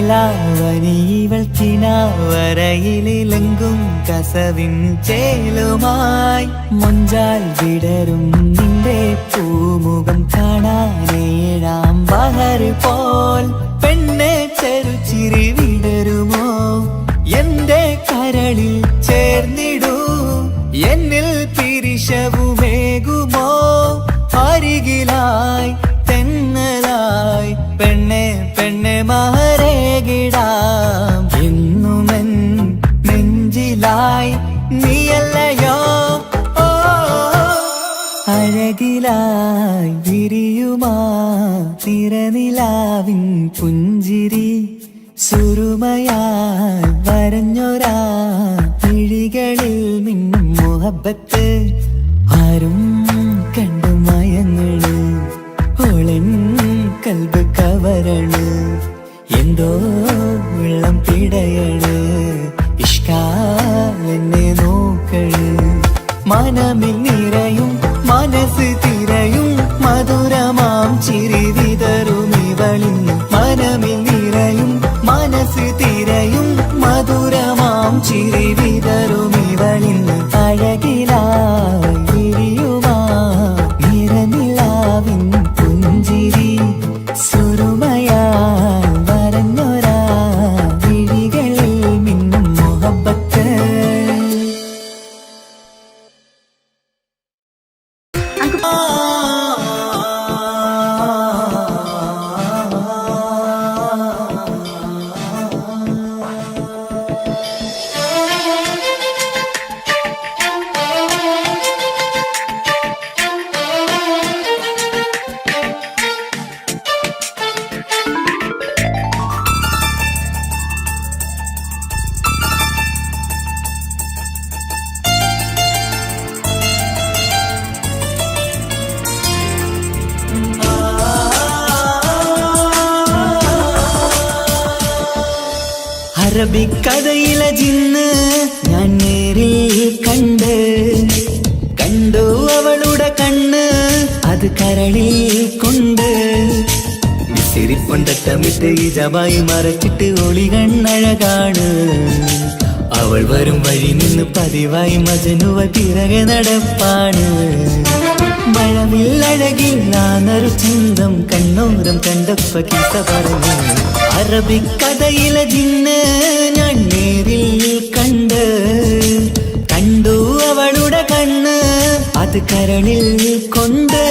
S2: നിലാവനിവൾ കിനാവരയിലെങ്കും കസവിൻ ചേലുമായി മൊഞ്ചാൽ വിടരും നിന്റെ പൂമുഖം കാണാനേഴാം ബഹർ പോൽ പെണ്ണെ ചെറുചിരി വിടരുമോ എന്റെ കരളിൽ ചേർന്നിടൂ എന്നിൽ പിരിശവുമേകുമോ അരികിലായി തെന്നലായി പെണ്ണെ പെണ്ണെ മഹരേകിടാം എന്നുമെൻ നെഞ്ചിലായി നീയല്ലയോ ഓ അഴകിലായി വിരിയുമാ തിരനിലാവിൻ പുഞ്ചിരി സുരുമയാൽ വരഞ്ഞൊരാ വിഴികളിൽ മിന്നും മുഹബത്ത് ആരും കണ്ടു മയങ്ങള് ഓളൻ കൽബ് കവരണ് എന്തോ വെള്ളം പിടയണ് ഇഷ്കാലെന്നെ നോക്കള് മനമിൽ നിറയും മനസ്സ് തിരയും മധുരമാം ചിരി വിതറും ഇവളിന്ന് മനമിൽ നിറയും മനസ്സ് തിരയും മധുരമാം ചിരി വിതറും ഇവളിന്ന് അഴകിലായി വിരിയുമാ നിറനിലാവിൻ പുഞ്ചിരി സുരുമയാൽ വരഞ്ഞൊരാ വിഴികളിൽ മിന്നും മുഹബത്ത് അറബിക്കഥയിലെ ജിന്ന് ഞാൻ നേരിൽ കണ്ടു അവളുടെ കണ്ണ് അത് കരളിൽ കൊണ്ട് വിസിരിപ്പൊണ്ടട്ടമിട്ട് ഇജബായി മറച്ചിട്ട് ഒളി കണ്ണഴകാണ് അവൾ വരും വഴി നിന്ന് പതിവായി മജനുവ പിറകെ നടപ്പാണ് മഴവില്ലഴകില്ലാന്നൊരു ചന്തം കണ്ണോരം കണ്ടപ്പ കീസ പറഞ്ഞു അറബിക്കഥയിലെ ജിന്ന് ഞാൻ നേരിൽ കണ്ടു അവളുടെ കണ്ണ് അത് കരളിൽ കൊണ്ട്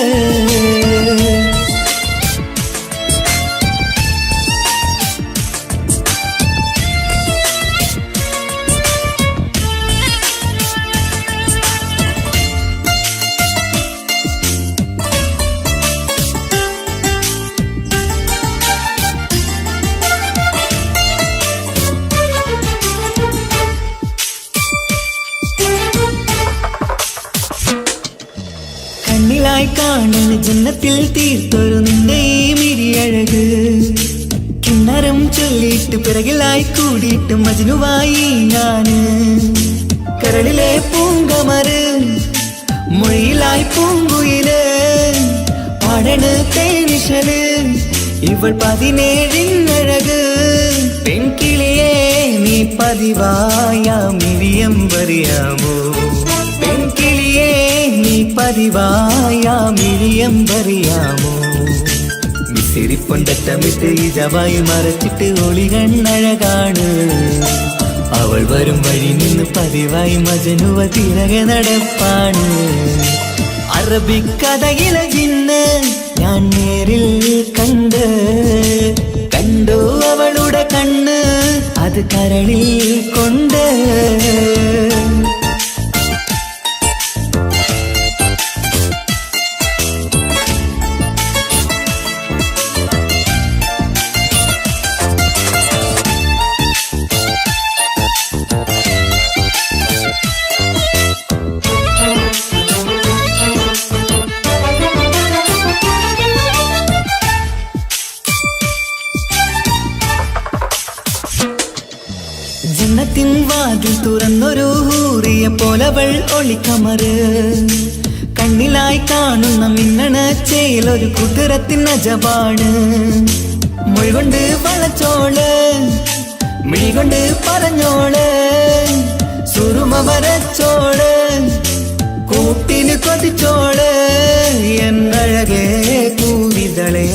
S2: കണ്ണിലായി കാണുന്ന ജന്നത്തിൽ തീർത്തൊരു നിന്റെ ഈ മിരിയഴക് കിണ്ണരം ചൊല്ലിയിട്ട് പിറകിലായി കൂടിയിട്ട് മജ്നുവായി ഞാന് കരളിലെ പൂങ്കമറ് മൊഴിയിലായി പൂങ്കുയില് പാടണ് തേനിശല് ഇവൾ 17 പെൺകിളിയെ നീ പതിവായ മിരിയം പറയാമോ പെൺകിളിയെ നീ പതിവായ മിരിയം പറയാമോ മിസിരിപ്പൊണ്ടട്ടമിട്ട് ഇജവായി മറച്ചിട്ട് ഒളി കണ്ണഴകാണ് അവൾ വരും വഴി നിന്ന് പതിവായി മജനുവ തിരകെ നടപ്പാണ് അറബിക്കഥയിലെ ജിന്ന് ഞാൻ നേരിൽ കണ്ടു അവളുടെ കണ്ണ് അത് കരളിൽ കൊണ്ട് ജന്നത്തിൻ വാതിൽ തുറന്നൊരു ഹൂറിയ പോലവൾ ഒളിക്കമറ് കണ്ണിലായി കാണുന്ന മിന്നണ ചേലൊരു കുതിരത്തിൻ അജപാണ് മൊഴികൊണ്ട് വളച്ചോള് മിഴികൊണ്ട് പറഞ്ഞോള് സുറുമ വരച്ചോള് കൂട്ടിന് കൊതിച്ചോള് എന്നഴകേ പൂവിതളേ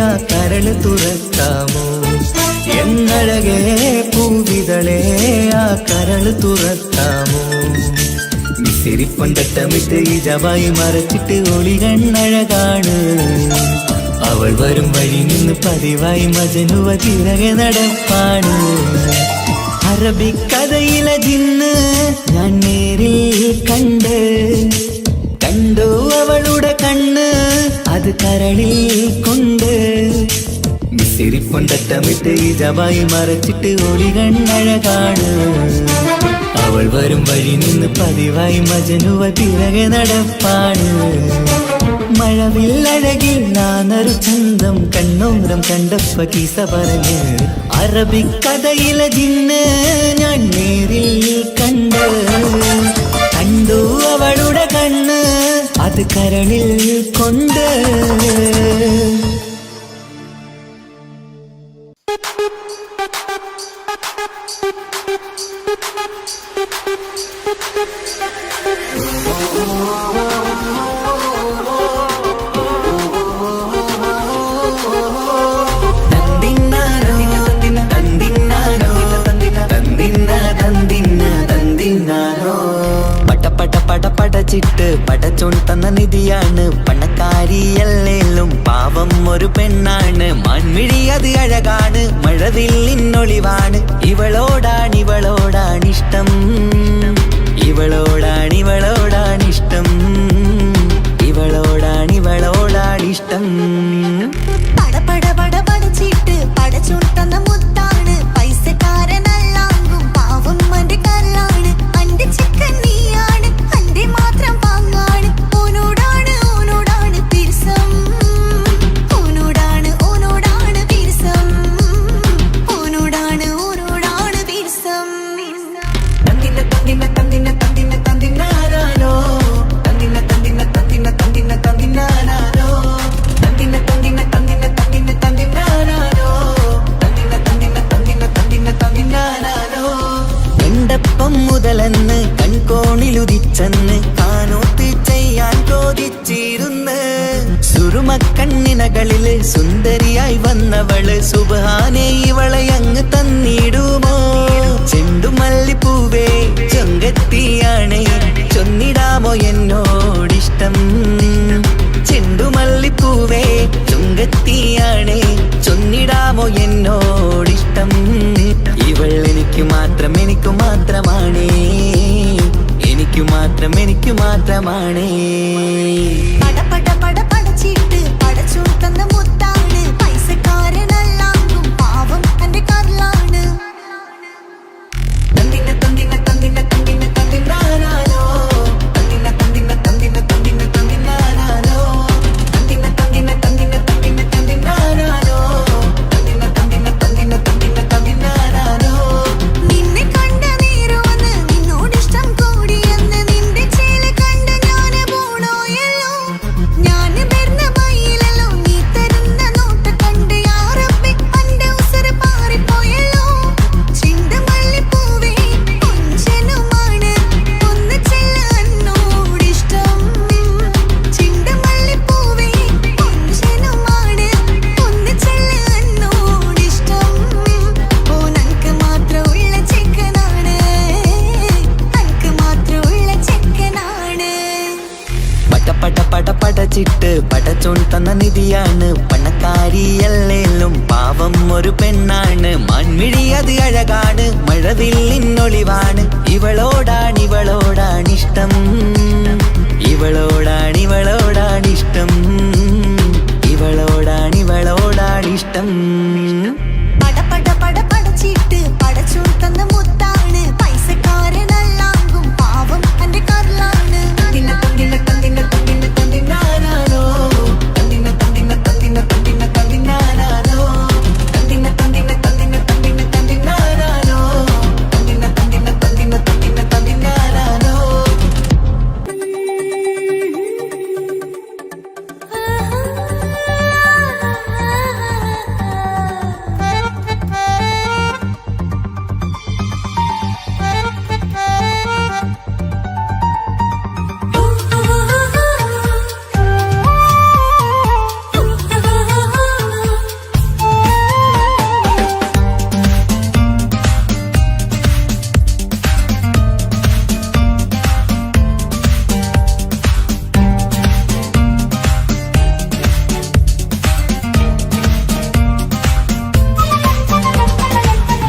S2: ആ കരള് തുറക്കാമോ എന്നഴകേ പൂവിതളേ ആ കരള് തുറക്കാമോ മിസിരിപ്പൊണ്ടട്ടമിട്ട് ഇജവായി മറച്ചിട്ട് ഒളി കണ്ണഴകാണ് അവൾ വരും വഴി നിന്ന് പതിവായി മജനുവ തിരകെ നടപ്പാണ് അറബിക്കഥയിലെ ജിന്ന് ഞാൻ നേരിൽ കണ്ടു അവളുടെ കണ്ണ് അത് കരളിൽ കൊണ്ട് മിസിരിപ്പൊണ്ടട്ടമിട്ട് ഇജവായി മറച്ചിട്ട് ഒളി കണ്ണഴകാണ് അവൾ വരും വഴി നിന്ന് പതിവായി മജനുവ തിരകെ നടപ്പാണ് മഴവില്ലഴകില്ലാന്നൊരു ചന്തം കണ്ണോരം കണ്ടപ്പ കീസ പറഞ്ഞ് അറബിക്കഥയിലെ ജിന്ന് ഞാൻ നേരിൽ കണ്ടു അവളുടെ കണ്ണ് അത് കരളിൽ കൊണ്ട് പടച്ചിട്ട് പടച്ചോൺ തന്ന നിധിയാണ് പണക്കാരിയല്ലേലും പാവം ഒരു പെണ്ണാണ് മാൻമിഴി അത് അഴകാണ് മഴവില്ലിന്നൊളിവാണ് ഇവളോടാണിഷ്ടം ഇവളോടാണിഷ്ടം ഇവളോടാണിഷ്ടം
S5: പടപട പടച്ചിട്ട് പടച്ചോൺ തന്ന മുത്താണ് പൈസക്കാരനല്ലാങ്കും പാവം അന്റെ കല്ലാണ് അന്റെ ചിക്കൻ നീയാണ് അന്റെ മാത്രം പാങ്ങാണ് ഓനോടാണ് പിരിസം ഓനോടാണ് പിരിസം ഓനോടാണ് പിരിസം
S2: അവളെന്ന് കൺകോണിലുദിച്ചെന്ന് കാനോത്ത് ചെയ്യാൻ ചോദിച്ചിരുന്ന് സുറുമക്കണ്ണിനകളില് സുന്ദരിയായി വന്നവള് സുബ്ഹാനേ ഇവളെ അങ്ങ് തന്നിടുമോ ചെണ്ടുമല്ലിപ്പൂവേ ചൊങ്കത്തിയാണ് ചൊന്നിടാമോ എന്നോടിഷ്ടം ചെണ്ടുമല്ലിപ്പൂവേ ചുങ്കത്തിയാണ് ചൊന്നിടാമോ എന്നോടിഷ്ടം ഇവൾ എനിക്ക് മാത്രം എനിക്ക് മാത്രമാണ് എനിക്ക് മാത്രം എനിക്ക് മാത്രമാണ്
S5: പട പട പട പടച്ചിട്ട് പടച്ചു തന്ന മുത്താണ് പൈസക്കാരനല്ലാങ്കും പാവം എന്റെ കർലാണ്
S2: തന്തിന തന്തിന തന്തിന തന്തിന തന്തിനാനാനോ തന്തിന തന്തിന തന്തിന തന്തിന തന്തിനാനാനോ തന്തിന തന്തിന തന്തിന തന്തിന തന്തിനാനാനോ തന്തിന തന്തിന തന്തിന തന്തിന തന്തിനാനാനോ
S5: നിന്നെ കണ്ട നേരമെന്ന് നിന്നോടിഷ്ടം കൂടിയെന്ന് നിന്റെ ചേല കണ്ട ഞാന് പോണോയല്ലോ ഞാന് വരുന്ന വഴിയിലല്ലോ നീ തരുന്ന നോട്ട് കണ്ട് യാറപ്പി അന്റെ ഉസറ് പാറിപ്പോയല്ലോ ചിണ്ടമല്ലിപ്പൂവേ കൊഞ്ചനുമാണ് ഒന്ന് ചെല്ല എന്നോടിഷ്ടം ചിണ്ടമല്ലിപ്പൂവേ കൊഞ്ചനുമാണ് ഒന്ന് ചെല്ല എന്നോടിഷ്ടം ഓ നനക്ക് മാത്രമുള്ള ചെക്കനാണ് നനക്ക് മാത്രമുള്ള ചെക്കനാണ്
S2: പട പട പട പടച്ചിട്ട് പടച്ചോൺ തന്ന നിധിയാണ് പണക്കാരിയല്ലേലും പാവം ഒരു പെണ്ണാണ് മൺമിഴി അത് അഴകാണ് മഴവില്ലിന്നൊളിവാണ് ഇവളോടാണിഷ്ടം ഇവളോടാണിഷ്ടം ഇവളോടാണിഷ്ടം
S5: പട പട പട പടച്ചിട്ട് പടച്ചു തന്ന മുത്താണ് പൈസക്കാരനല്ലാങ്കും പാവം എന്റെ കർലാണ്
S2: തന്തിന തന്തിന തന്തിന തന്തിന തന്തിനാനാനോ തന്തിന തന്തിന തന്തിന തന്തിന തന്തിനാനാനോ തന്തിന തന്തിന തന്തിന തന്തിന തന്തിനാനാനോ തന്തിന തന്തിന തന്തിന തന്തിന തന്തിനാനാനോ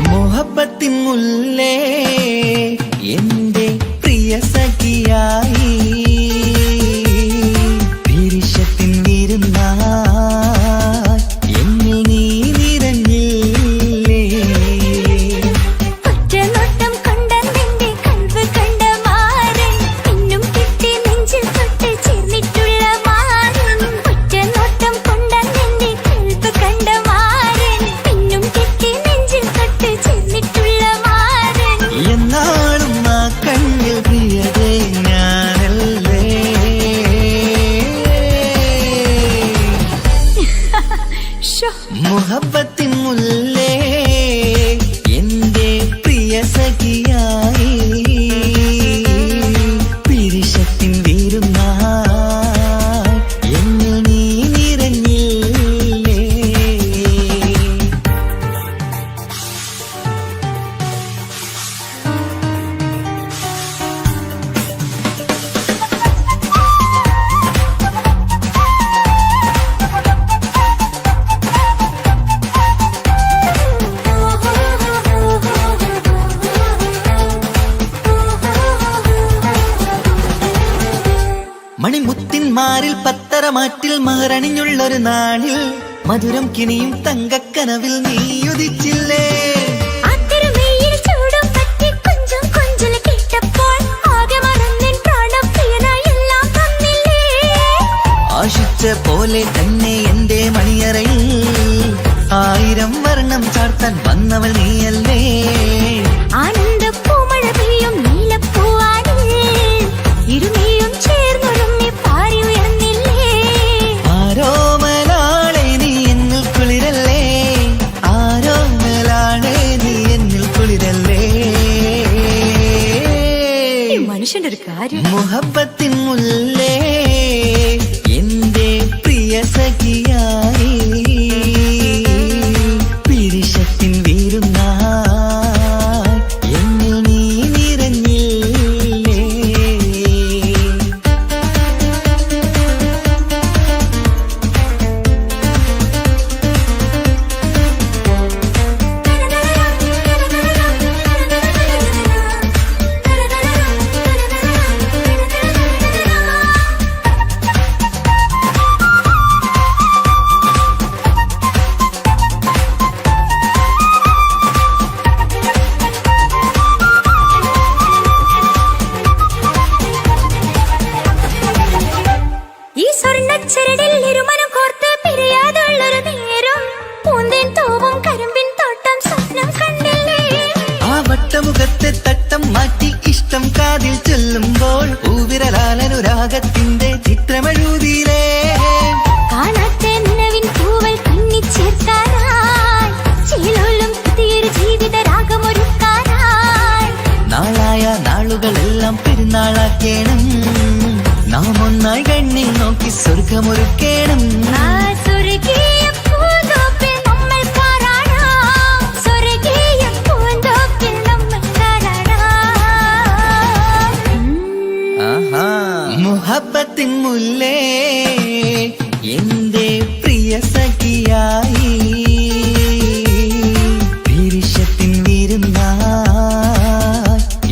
S2: മുഹബത്തിൻ മുല്ലേ എന്റെ പ്രിയ സഖിയായി പിരിശത്തിൻ വിരുന്നായി എന്നിൽ നീ നിറഞ്ഞില്ലേ
S5: ഒറ്റനോട്ടം കൊണ്ട നിന്റെ കൽവ് കണ്ട മാരൻ പിന്നും കിട്ടി നെഞ്ചിൽ തൊട്ട് ചേർന്നിട്ടുള്ള മാരൻ ഒറ്റനോട്ടം കൊണ്ട നിന്റെ കൽവ് കണ്ട മാരൻ പിന്നും കിട്ടി നെഞ്ചിൽ തൊട്ട് ചേർന്നിട്ടുള്ള മാരൻ
S2: എന്നാളും ആ കണ്ണിൽ പ്രിയതേ ഞാനല്ലേ മുഹബത്തിൻ മുല്ലേ എന്റെ പ്രിയ സഖിയായി പിരിശത്തിൻ വിരുന്നായി എന്നിൽ നീ നിറഞ്ഞില്ലേ മണിമുത്തിന്മാരിൽ പത്തരമാറ്റിൽ മഹറണിഞ്ഞുള്ളൊരു നാളിൽ മധുരം കിനിയും തങ്കക്കനവിൽ നീ ഉദിച്ചില്ലേ
S5: അത്തരമേയിൽ ചൂടും പറ്റി കൊഞ്ചും കൊഞ്ചൽ കേട്ടപ്പോൾ ആകെ മറന്നിൻ പ്രാണപ്രിയനായി എല്ലാം തന്നില്ലേ
S2: ആശിച്ച പോലെ തന്നെ എന്റെ മണിയറയിൽ 1000 വർണ്ണം ചാർത്താൻ വന്നവൾ നീയല്ലേ
S5: ആനന്ദ പൂമഴ പെയ്യും നീലപ്പൂവാനിൽ ഇരുമേയും ചേർന്നൊരുമ്മി പാറി ഉയർന്നില്ലേ
S2: ആരോമലാളെ നീ എന്നിൽ കുളിരല്ലേ ആരോമലാളെ നീ എന്നിൽ കുളിരല്ലേ
S1: മനുഷ്യന്റെ ഒരു കാര്യം.
S2: മുഹബത്തിൻ മുല്ലേ എന്റെ പ്രിയ സഖിയായി പിരിശത്തിൻ വീരുന്നായി എന്നിൽ നീ നിറഞ്ഞില്ലേ.
S5: ഈ സ്വർണ്ണച്ചരടിൽ ഇരുമനം കോർത്ത് പിരിയാതുള്ളൊരു നേരം പൂന്തേൻ തോവും കരിമ്പിൻ തോട്ടം സ്വപ്നം കണ്ടില്ലേ.
S2: ആ വട്ടമുഖത്തെ തട്ടം മാറ്റി ഇഷ്ടം കാതിൽ ചൊല്ലുമ്പോൾ പൂവിരലാലനുരാഗത്തിന്റെ ചിത്രമെഴുതിയിലേ.
S5: കാണാത്ത നിലവിൻ പൂവൽ കണ്ണിച്ചേർക്കാനായി ചിലോലും പുതിയൊരു ജീവിത രാഗമൊരുക്കാനായി
S2: നാളായ നാളുകളെല്ലാം പെരുന്നാളാക്കേണം. നാം ഒന്നായി കണ്ണിൽ നോക്കി സ്വർഗമൊരുക്കേണം.
S5: ആ സ്വർഗീയ പൂന്തോപ്പിൽ നമ്മൾ പാറാടാം. സ്വർഗീയ പൂന്തോപ്പിൽ നമ്മൾ പാറാടാം.
S2: ആഹാ. മുഹബത്തിൻ മുല്ലേ എന്റെ പ്രിയ സഖിയായി പിരിശത്തിൻ വീരുന്നായി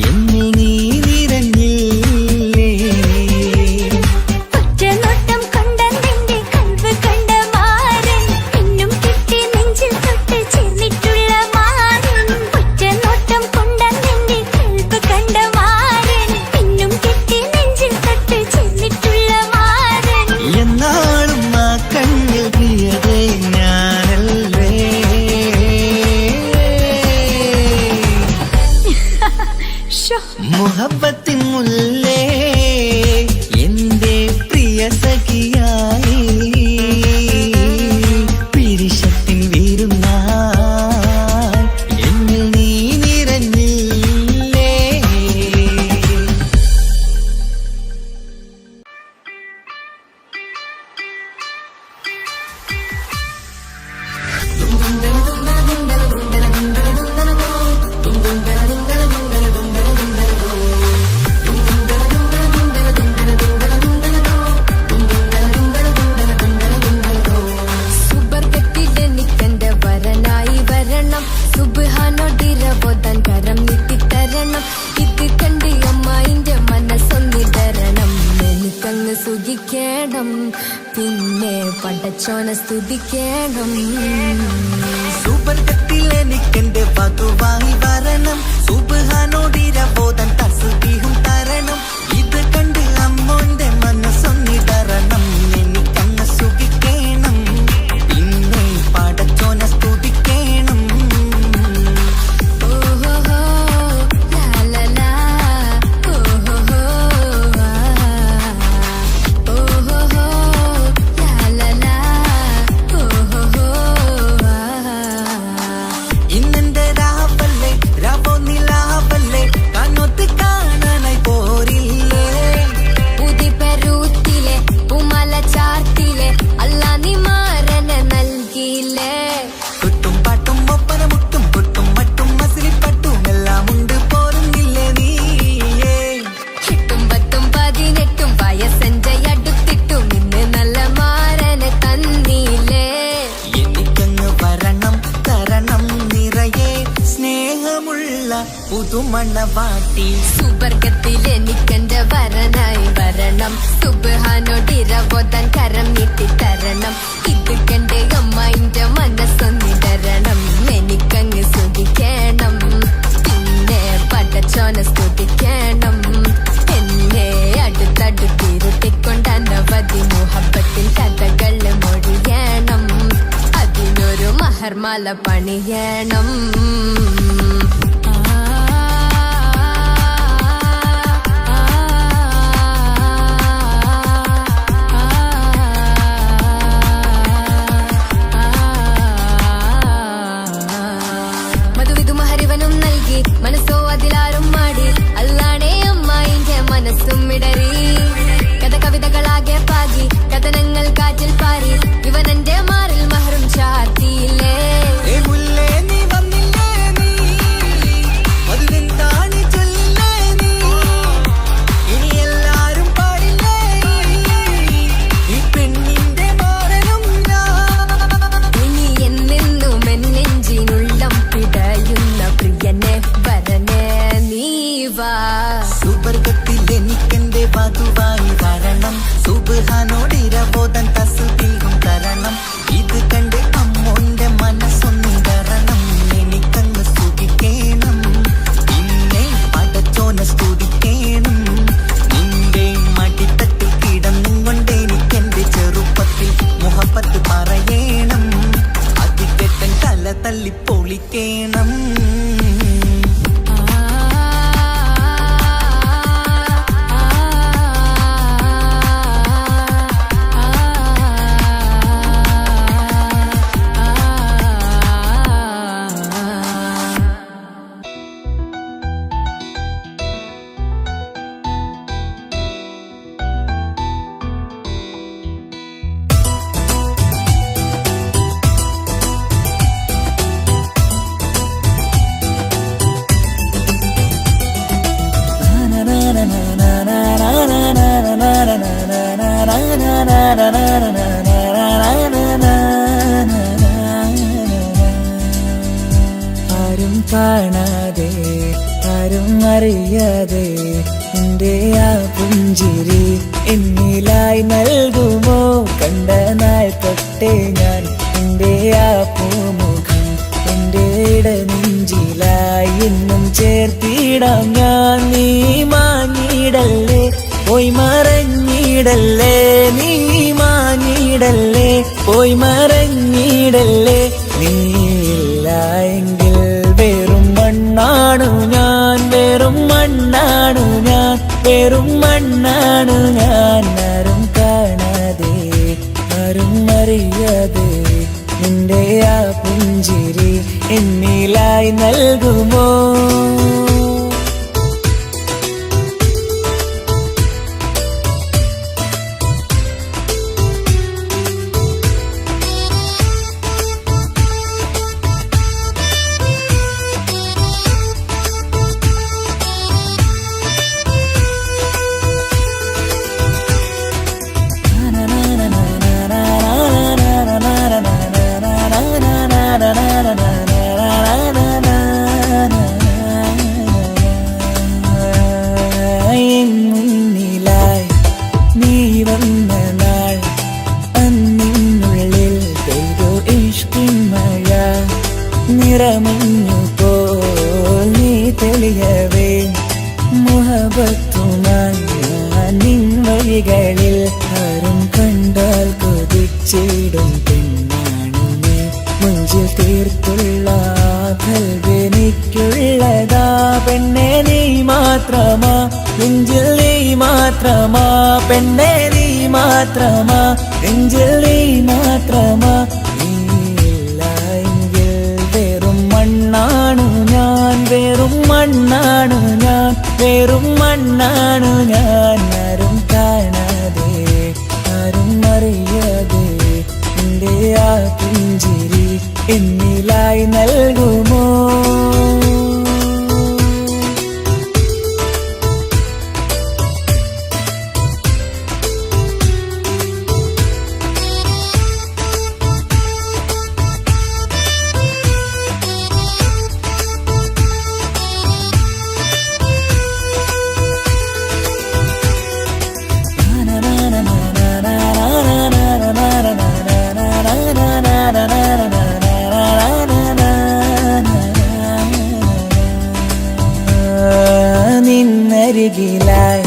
S2: എന്നിൽ നീ നിറഞ്ഞില്ലേ.
S5: ഒറ്റനോട്ടം കൊണ്ട നിന്റെ കൽവ് കണ്ട മാരൻ പിന്നും കിട്ടി നെഞ്ചിൽ തൊട്ട് ചേർന്നിട്ടുള്ള മാരൻ. ഒറ്റനോട്ടം കൊണ്ട നിന്റെ കൽവ് കണ്ട മാരൻ പിന്നും കിട്ടി നെഞ്ചിൽ തൊട്ട് ചേർന്നിട്ടുള്ള മാരൻ.
S2: എന്നാളും ആ കണ്ണിൽ പ്രിയതേ ഞാനല്ലേ. മുഹബത്തിൻ മുല്ലേ എന്റെ പ്രിയ സഖിയായി പിരിശത്തിൻ വീരുന്നായി എന്നിൽ നീ നിറഞ്ഞില്ലേ.
S1: സുബർഗത്തിലെനിക്കെന്റെ വരനായി വരണം. സുബ്ഹാനോടിരവോദൻ കരം നീട്ടിത്തരണം. ഇത് കണ്ട് അമ്മായിന്റെ മനസ്സൊന്നിടരണം. എനിക്കങ്ങ് സുഖിക്കണം, പിന്നെ പടച്ചോനെ സ്തുതിക്കണം.
S2: സുബർഗത്തിൽ എനിക്കെന്റെ വധുവായി വരണം. സുബ്ഹാനോടിരവോദൻ തസ്ബീഹും തരണം. ഇത് കണ്ട് അമ്മോന്റെ മനസ്സൊന്നിടരണം. എനിക്കങ്ങ് സുഖിക്കണം, പിന്നെ പടച്ചോനെ സ്തുതിക്കണം.
S1: ഓഹോഹോ, ലാലലാ, ഓഹോഹോ, ആ. ഓഹോഹോ, ലാലലാ, ഓഹോഹോ, ആ.
S2: ഇന്നെന്റെ രാവല്ലേ രാവോ നിലാവല്ലേ കണ്ണൊത്ത് കാണാനായി പോരില്ലേ.
S1: ഉദിപരൂത്തിലെ ഉമല ചാർത്തിലെ അല്ലാ നീ മാരനെ നൽകിയില്ലേ.
S2: കുട്ടും പാട്ടും ഒപ്പന മുട്ടും കൊട്ടും മട്ടും മസിലിപ്പട്ടും എല്ലാം ഉണ്ട് പോരുന്നില്ലേ നീയേ.
S1: 8 10 18 വയസ്സെന്റെ അടുത്തിട്ടും ഇന്ന് നല്ല മാരനെ തന്നില്ലേ.
S2: എനിക്കങ്ങ് വരണം തരണം നിറയെ സ്നേഹമുള്ള പുതുമണവാട്ടി.
S1: സുബർഗത്തിൽ എനിക്കെന്റെ വരനായി വരണം. സുബ്ഹാനോടിരവോദൻ കരം നീട്ടിത്തരണം. ഇത് കണ്ട് അമ്മായിന്റെ മനസ്സൊന്നിടരണം. എനിക്കങ്ങ് സുഖിക്കണം, പിന്നെ പടച്ചോനെ സ്തുതിക്കണം. എന്നെ അടുത്തടുത്തിരുട്ടിക്കൊണ്ട് അനവധി മുഹബത്തിൻ കഥകൾ മൊഴിയണം. അതിനൊരു മഹർമാല പണിയണം. മനസ്സോ അതിലാരും മാടി അല്ലാണേ അമ്മായിന്റെ
S2: സുവർഗത്തിൽ എനിക്കെന്റെ വധുവായി വരണം സുബ്ഹാനോടിരബോധൻ തസ്ബീഹും തരണം ഇത് കണ്ട് അമ്മോന്റെ മനസ്സൊന്നിടരണം എനിക്കങ്ങ് സ്തുതിക്കേണം പിന്നെ പടച്ചോന സ്തുതിക്കേണം നിന്റെ മടിത്തട്ടിൽ കിടന്നും കൊണ്ട് എനിക്കെന്റെ ചെറുപ്പത്തിൽ മുഹബത്ത് പറയണം അതിക്കെട്ടൻ തല തല്ലി പൊളിക്കേണം ആരും കാണാതെ ആരും അറിയാതെ എന്റെ ആ പുഞ്ചിരി എന്നിലായി നൽകുമോ കണ്ട നാൾ തൊട്ടേ ഞാൻ എന്റെ ആ പൂമുഖം എന്റെ ഇടനെഞ്ചിലായി എന്നും ചേർത്തിടാം ഞാൻ നീ മാഞ്ഞിടല്ലേ പോയി മറഞ്ഞിടല്ലേ നീ മാഞ്ഞിടല്ലേ പോയി മറഞ്ഞിടല്ലേ നീയില്ല എങ്കിൽ വെറും മണ്ണാണു ഞാൻ വെറും മണ്ണാണു ഞാൻ വെറും മണ്ണാണു ഞാൻ ആരും കാണാതെ ആരും അറിയാതെ നിന്റെ ആ പുഞ്ചിരി എന്നിലായി നൽകുമോ മുന്നിലായി നീ വന്ന നാൾ അന്നിനുള്ളിൽ പെയ്തു ഇഷ്കിൻ മഴ നിറമഞ്ഞു പോൽ നീ തെളിയവേ മുഹബത്തുമായി ഞാൻ നിൻ വഴികളിൽ ആരും കണ്ടാൽ കൊതിച്ചിടും പെണ്ണാണു നീ മുഞ്ചിൽ തീർത്തുള്ള കൽവെനിക്കുള്ളതാ പെണ്ണെ നീ മാത്രമാ നെഞ്ചിൽ നീ മാത്രമാ പെണ്ണെ നീ മാത്രമാ നെഞ്ചിൽ നീ മാത്രമാ നീയില്ല എങ്കിൽ വെറും മണ്ണാണു ഞാൻ വെറും മണ്ണാണു ഞാൻ വെറും മണ്ണാണു ഞാൻ ആരും കാണാതെ ആരും അറിയാതെ എന്റെ ആ പുഞ്ചിരി എന്നിലായി നൽകുമോ നിന്നരികിലായി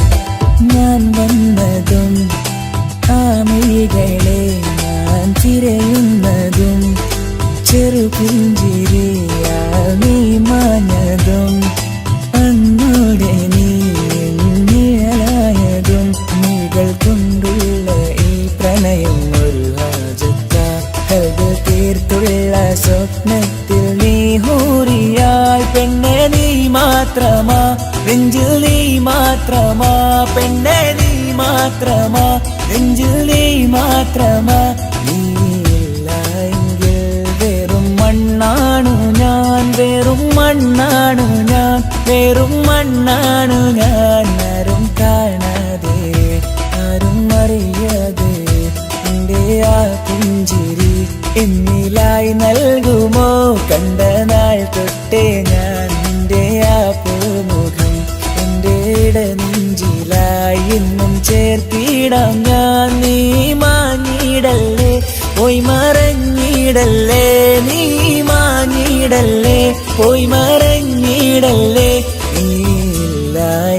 S2: ഞാൻ വന്നതും ആ മിഴികളെ ഞാൻ തിരയുന്നതും ചെറുപുഞ്ചിരിയാൽ നീ മാഞ്ഞതും അന്നോടെ നീ നിഴലായതും നീകൾ കൊണ്ടുള്ള ഈ പ്രണയം ഒരു ഹാജത്ത കൽബ് തീർത്തുള്ള സ്വപ്നത്തിൽ നീ ഹൂറിയായി പെണ്ണെ നീ മാത്രമാ നെഞ്ചിൽ നീ മാത്രമാ പെണ്ണെ നീ മാത്രമാ നെഞ്ചിൽ നീ മാത്രമാ നീയില്ല എങ്കിൽ വെറും മണ്ണാണു ഞാൻ വെറും മണ്ണാണു ഞാൻ വെറും മണ്ണാണു ഞാൻ ആരും കാണാതെ ആരും അറിയാതെ എന്റെ ആ പുഞ്ചിരി എന്നിലായി നൽകുമോ കണ്ട നാൾ തൊട്ടേ ഞാൻ നിന്റെ ആ പൂമുഖം എന്റെ ഇടനെഞ്ചിലായി എന്നും ചേർത്തിടാം ഞാൻ. നീ മാഞ്ഞിടല്ലേ പോയി മറഞ്ഞിടല്ലേ, നീ മാഞ്ഞിടല്ലേ പോയി മറഞ്ഞിടല്ലേ. നീയില്ല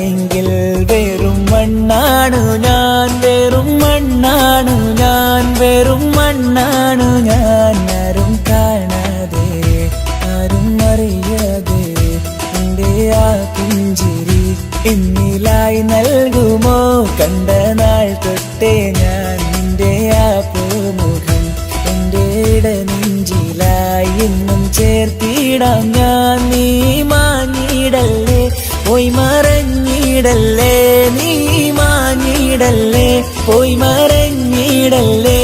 S2: എങ്കിൽ വെറും മണ്ണാണു ഞാൻ, വെറും മണ്ണാണു ഞാൻ, വെറും മണ്ണാണു ഞാൻ. ആരും കാണാതെ ആരും അറിയാതെ നിന്റെ ആ പുഞ്ചിരി എന്നിലായി നൽകുമോ? കണ്ട നാൾ തൊട്ടേ ഞാൻ നിന്റെ ആ പൂമുഖം എന്റെ ഇടനെഞ്ചിലായി എന്നും ചേർത്തിടാം ഞാൻ. നീ മാഞ്ഞിടല്ലേ പോയി മറഞ്ഞിടല്ലേ, നീ മാഞ്ഞിടല്ലേ പോയി മറഞ്ഞിടല്ലേ.